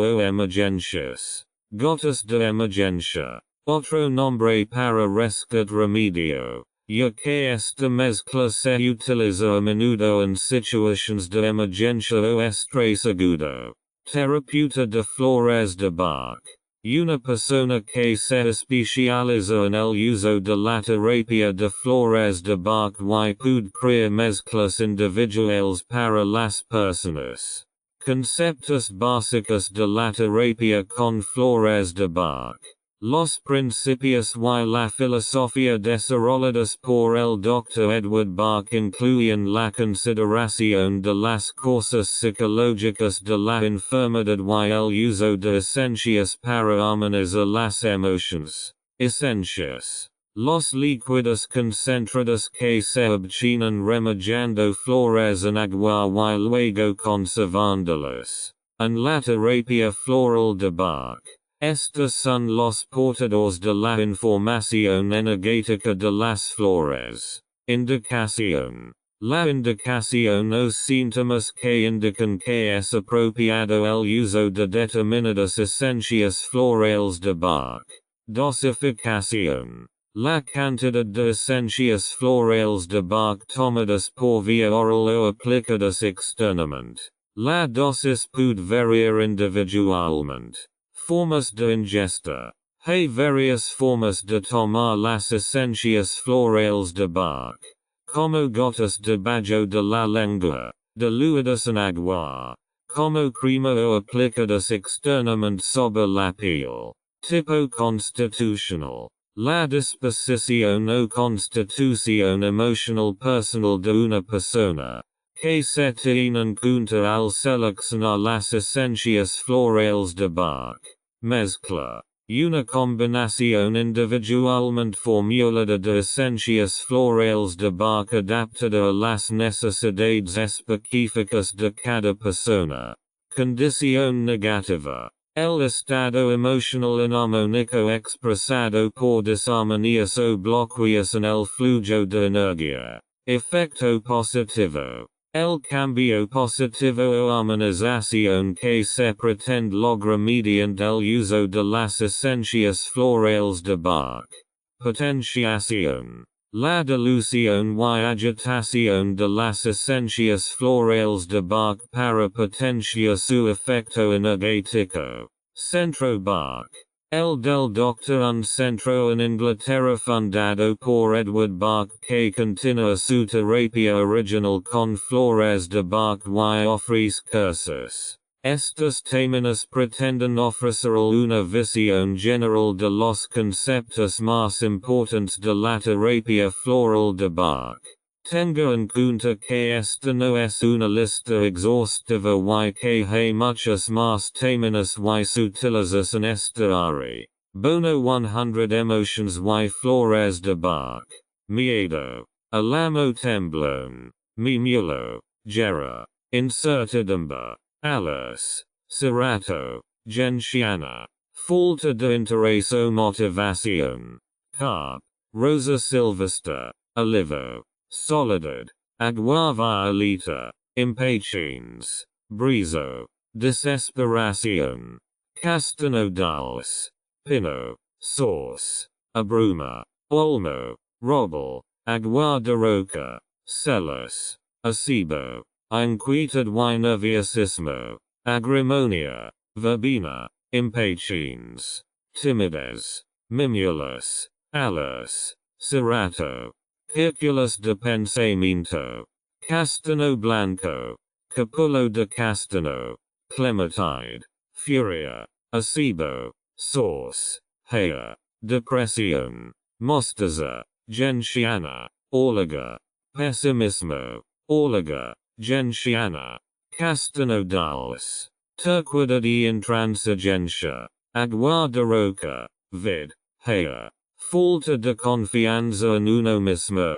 o emergencias. Gotas de emergencia. Otro nombre para rescat remedio, ya que esta mezcla se utiliza a menudo en situaciones de emergencia o estrés agudo. Terapeuta de Flores de Bach. Una persona que se especializa en el uso de la terapia de Flores de Bach y puede crear mezclas individuales para las personas. Conceptos básicos de la terapia con Flores de Bach. Los principios y la filosofía desarrolladas por el Dr. Edward Bach incluyen la consideración de las causas psicológicas de la enfermedad y el uso de esencias para armonizar las emociones. Esencias. Los líquidos concentrados que se obtienen remojando flores en agua y luego conservándolas. En la terapia floral de Bach. Estos son los portadores de la información energética de las flores. Indicación. La indicación o síntomas que indican que es apropiado el uso de determinadas esencias florales de Bach. Dosificación. La cantidad de esencias florales de Bach tomadas por vía oral o aplicadas externamente. La dosis puede variar individualmente. Formas de ingesta. Hay varias formas de tomar las esencias florales de Bach, como gotas debajo de la lengua, diluidas en agua, como crema o aplicadas externamente sobre la piel. Tipo constitucional. La disposición o constitución emocional personal de una persona, que se tiene en cuenta al seleccionar las esencias florales de Bach. Mezcla. Una combinación individualmente formulada de esencias florales de Bach adaptada a las necesidades específicas de cada persona. Condición negativa. El estado emocional inarmónico expresado por disarmonías o bloqueos en el flujo de energía. Efecto positivo. El cambio positivo o armonización que se pretende logra mediante el uso de las esencias florales de Bach. Potenciación. La dilución y agitación de las esencias florales de Bach para potenciar su efecto energético. Centro Bach. El del Doctor un centro en Inglaterra fundado por Edward Bach que continúa su terapia original con flores de Bach y ofrece cursos. Estos términos pretenden ofrecer una visión general de los conceptos más importantes de la terapia floral de Bach. Tenga en cuenta que esta no es una lista exhaustiva y que hay muchos más términos y sutiles en esta área. Bono 100 emotions y flores de Bach. Miedo. Alamo temblón. Miemulo. Gera. Incertidumbre. Alas. Cerato. Genciana. Falta de interés o motivación. Carp. Rosa silvestre. Olivo. Soledad. Agua violeta. Impatience. Brizo. Desesperación. Castano dulce. Pino. Sauce. Abruma. Olmo. Robel. Agua de roca. Celos. Acebo. Inquietud y nerviosismo. Agrimonia. Verbena. Impatience. Timidez. Mimulus. Alas. Cerato. Círculos de pensamiento. Castano blanco. Capullo de castano. Clematide. Furia. Acebo. Sauce. Haya. Depresión. Mostaza. Genciana. Orliga. Pesimismo. Orliga. Genciana. Castano dulce. Turquidad y intransigencia. Agua de roca. Vid. Haya. Falta de confianza en uno mismo.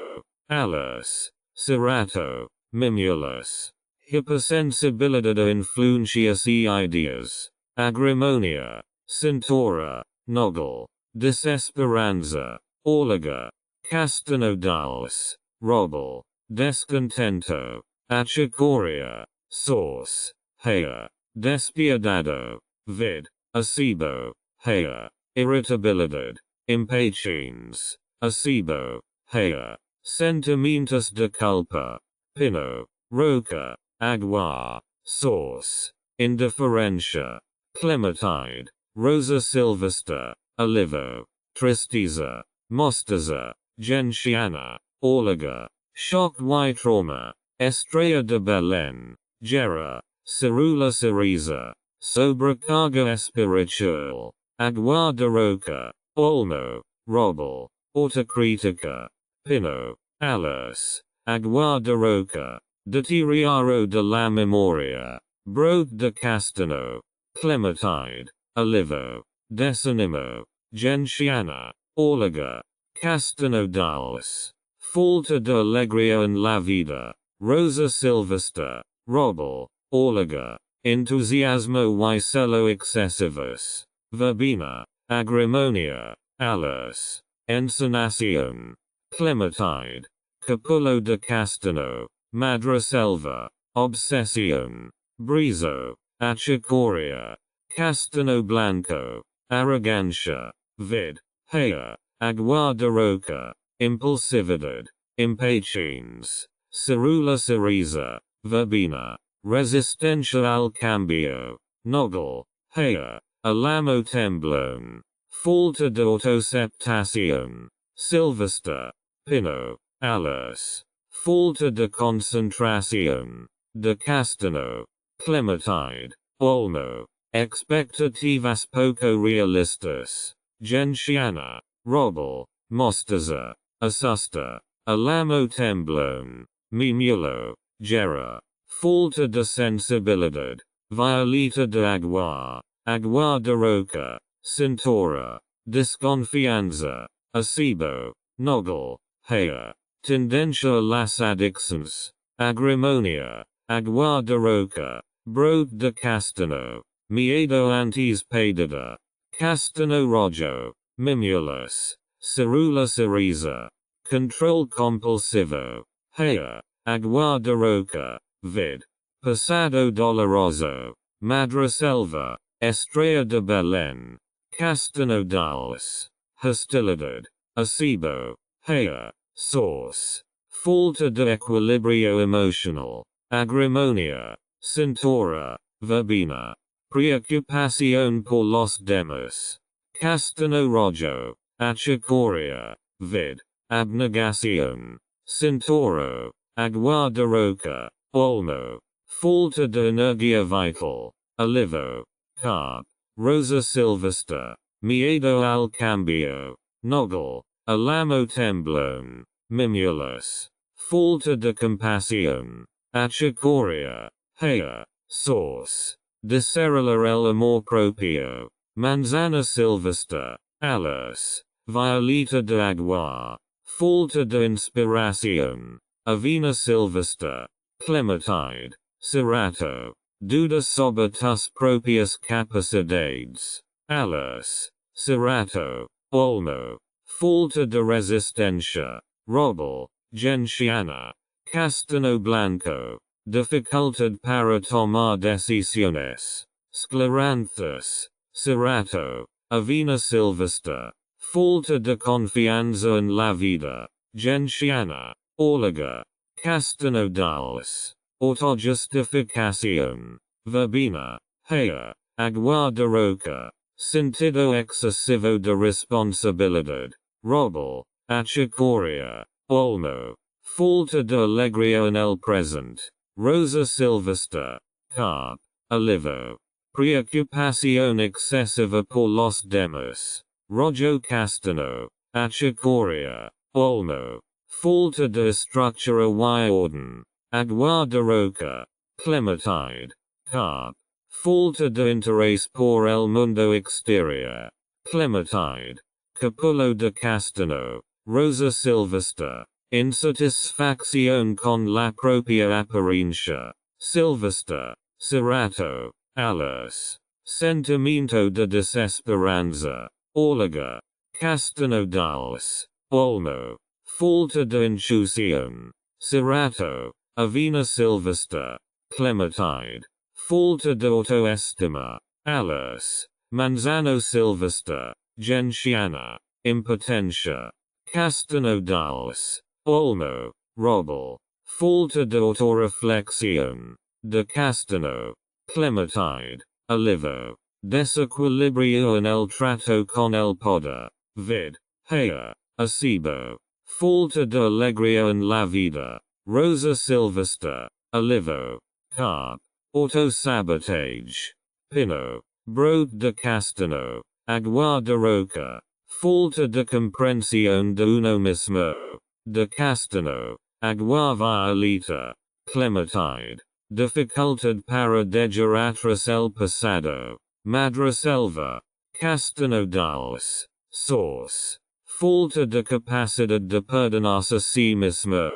Alas. Cerato. Mimulus. Hypersensibilidad a influencias y ideas. Agrimonia. Cintura. Noggle. Desesperanza. Orliga. Castano dulce. Robel. Descontento. Achicoria. Sauce. Haya. Despiadado. Vid. Acebo. Haya. Irritabilidad. impatiens, acebo, hea, sentimientos de culpa, pino, roca, agua, sauce, indiferentia, clementide, rosa silvestre, olivo, tristeza, mostaza, gentiana, orliga, shock y trauma, estrella de Belén, gera, cerula cereza, sobrecarga espiritual, agua de roca, olmo, roble, autocrítica, pino, alas, agua de roca, deterioro de la memoria, brote de castano, clementide, olivo, desanimo, gentiana, orliga, castano dulce, falta de alegría en la vida, rosa silvestre, roble, orliga, entusiasmo y celo excessivos, verbena, agrimonia, alas, ensonación, clementide, capullo de castano, madreselva, obsesión, brizo, achicoria, castano blanco, arrogancia, vid, hea, agua de roca, impulsividad, impatiens, cerula cereza, verbena, resistencia al cambio, nogal, hea, alamo temblón, falta de autoceptación, silvestre, pino, alas, falta de concentración, de castano, clementide, olmo, expectativas poco realistas, gentiana, roble, mostaza, asusta, alamo temblón, mimulo, gera, falta de sensibilidad, violeta de agua, agua de roca, cintura, desconfianza, acebo, nogal, hea, tendencia a las adicciones, agrimonia, agua de roca, brote de castano, miedo antes pedida, castano rojo, mimulus, cerula cereza, control compulsivo, hea, agua de roca, vid, pasado doloroso, madreselva, estrella de Belén, castano dulce, hostilidad, acebo, hea, sauce, falta de equilibrio emocional, agrimonia, cintura, verbena, preocupación por los demás, castano rojo, achicoria, vid, abnegación, cinturo, agua de roca, olmo, falta de energía vital, olivo, carp, rosa silvestre, miedo al cambio, nogal, alamo temblón, mimulus, falta de compasión, achicoria, hea, sauce, descerrar el amor propio, manzana silvestre, alas, violeta de agua, falta de inspiración, avena silvestre, clementide, cerato, duda sobre tus propias capacidades, alas, cerato, olmo, falta de resistencia, roble, gentiana, castano blanco, dificultad para tomar decisiones, scleranthus, cerato, avena silvestre, falta de confianza en la vida, gentiana, orliga, castano dulce, autojustificación, verbena, hea, agua de roca, sentido excesivo de responsabilidad, roble, achicoria, olmo, falta de alegría en el present, rosa silvestre, carp, olivo, preocupación excesiva por los demás, rojo castano, achicoria, olmo, falta de estructura y orden, agua de roca, clementide, carp, falta de interés por el mundo exterior, clementide, capullo de castano, rosa silvestre, insatisfacción con la propia apariencia, silvestre, cerato, alas, sentimiento de desesperanza, orliga, castano dulce, olmo, falta de intuición, cerato, avena silvestre, clementide, falta de autoestima, alas, manzano silvestre, gentiana, impotentia. Castanodals. Olmo. Robel. Falta de autoreflexión. De castano. Clematide. Alivo. Desequilibrio en el trato con el poder. Vid. Hea. Acebo. Falta de alegría en la vida. Rosa Sylvester. Alivo. Carp. Autosabotage. Pino. Brode de castano. Agua de roca. Falta de comprensión de uno mismo. De castano. Agua violeta. Clematide. Dificultad para dejar atrás el pasado. Madreselva. Castanodals. Source. Falta de capacidad de perdonarse a sí mismo.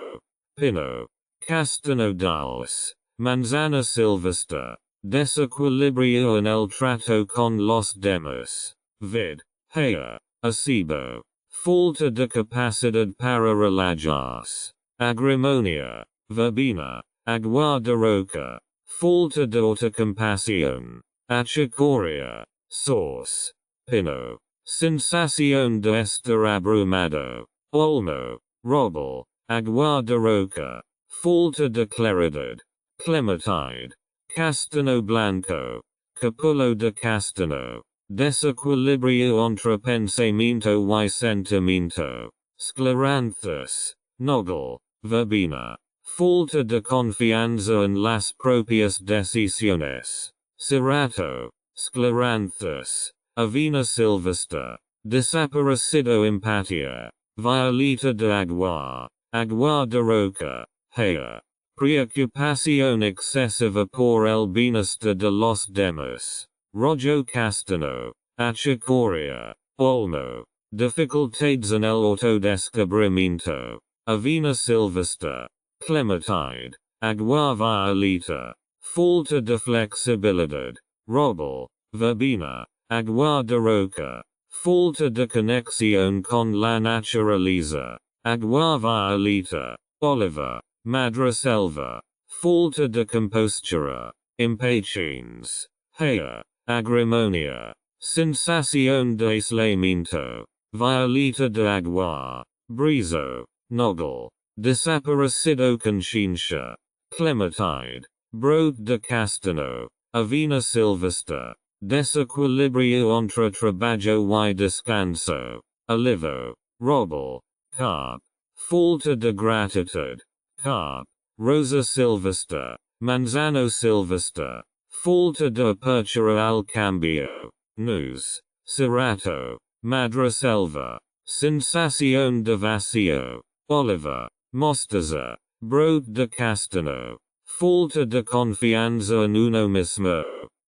Pino. Castanodals. Manzana Sylvester. Desequilibrio en el trato con los demás. Vid. Hea. Acebo. Falta de capacidad para relajarse. Agrimonia. Verbena. Agua de roca. Falta de autocompasión. Achicoria. Source. Pino. Sensación de estar abrumado. Olmo. Robel. Agua de roca. Falta de claridad. Clematide. Castano blanco. Capullo de castano. Desequilibrio entre pensamiento y sentimiento. Scleranthus. Nogel. Verbena. Falta de confianza en las propias decisiones. Cerato. Scleranthus. Avena Sylvester. Desaparecido empatía. Violeta de agua. Agua de roca. Hea. Preocupación excesiva por el bienestar de los demás. Rojo Castano. Achicoria. Olmo. Dificultades en el autodescubrimiento. Avena Sylvester. Clematide. Agua violeta. Falta de flexibilidad. Robel. Verbena. Agua de roca. Falta de conexión con la naturaleza. Agua violeta. Oliver. Madreselva. Falta de compostura. Impatience. Hea. Agrimonia. Sensación de aislamiento. Violeta de agua. Brizo. Nogel. Desaparecido conciencia. Clematide. Brode de castano. Avena Sylvester. Desequilibrio entre trabajo y descanso. Alivo. Robel. Carp. Falta de gratitud. Carp. Rosa Sylvester. Manzano Sylvester. Falta de apertura al cambio. News. Cerato. Madreselva. Sensación de vacío. Oliver. Mostaza. Brode de castano. Falta de confianza en uno mismo.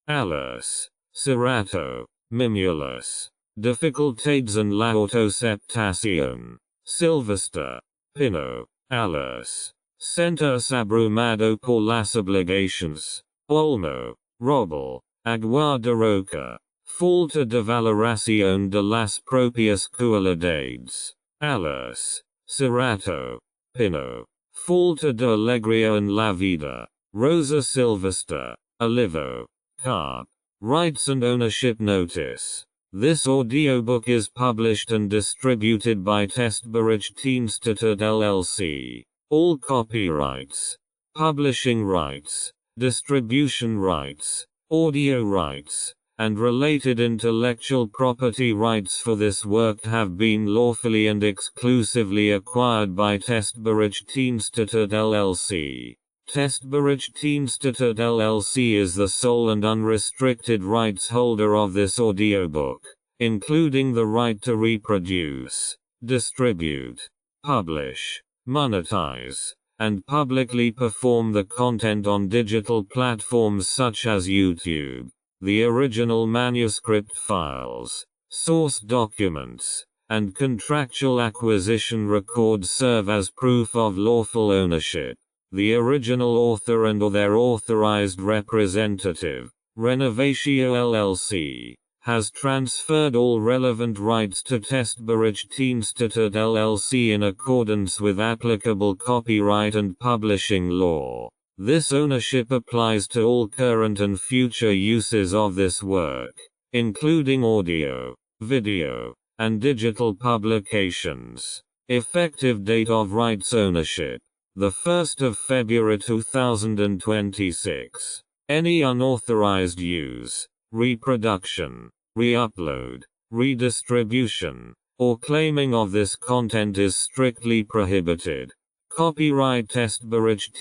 Alice. Cerato. Mimulus. Dificultades en la autoaceptación. Sylvester. Pino. Alice. Sentirse abrumado por las obligaciones. Olmo. Robel. Agua de roca. Falta de valoración de las propias cualidades. Alice. Cerato. Pino. Falta de alegría en la vida. Rosa Sylvester. Alivo. Carp. Rights and Ownership Notice. This audiobook is published and distributed by Testberichtdienste LLC. All copyrights, publishing rights, distribution rights, audio rights, and related intellectual property rights for this work have been lawfully and exclusively acquired by Testberichtdienste LLC. Testberichtdienste LLC is the sole and unrestricted rights holder of this audiobook, including the right to reproduce, distribute, publish, monetize, and publicly perform the content on digital platforms such as YouTube. The original manuscript files, source documents, and contractual acquisition records serve as proof of lawful ownership. The original author and/or their authorized representative, Renovatio LLC, has transferred all relevant rights to Testberichtdienste LLC in accordance with applicable copyright and publishing law. This ownership applies to all current and future uses of this work, including audio, video, and digital publications. Effective date of rights ownership: the 1st of February 2026. Any unauthorized use, reproduction, re-upload, redistribution, or claiming of this content is strictly prohibited. Copyright Testbericht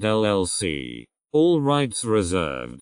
LLC. All rights reserved.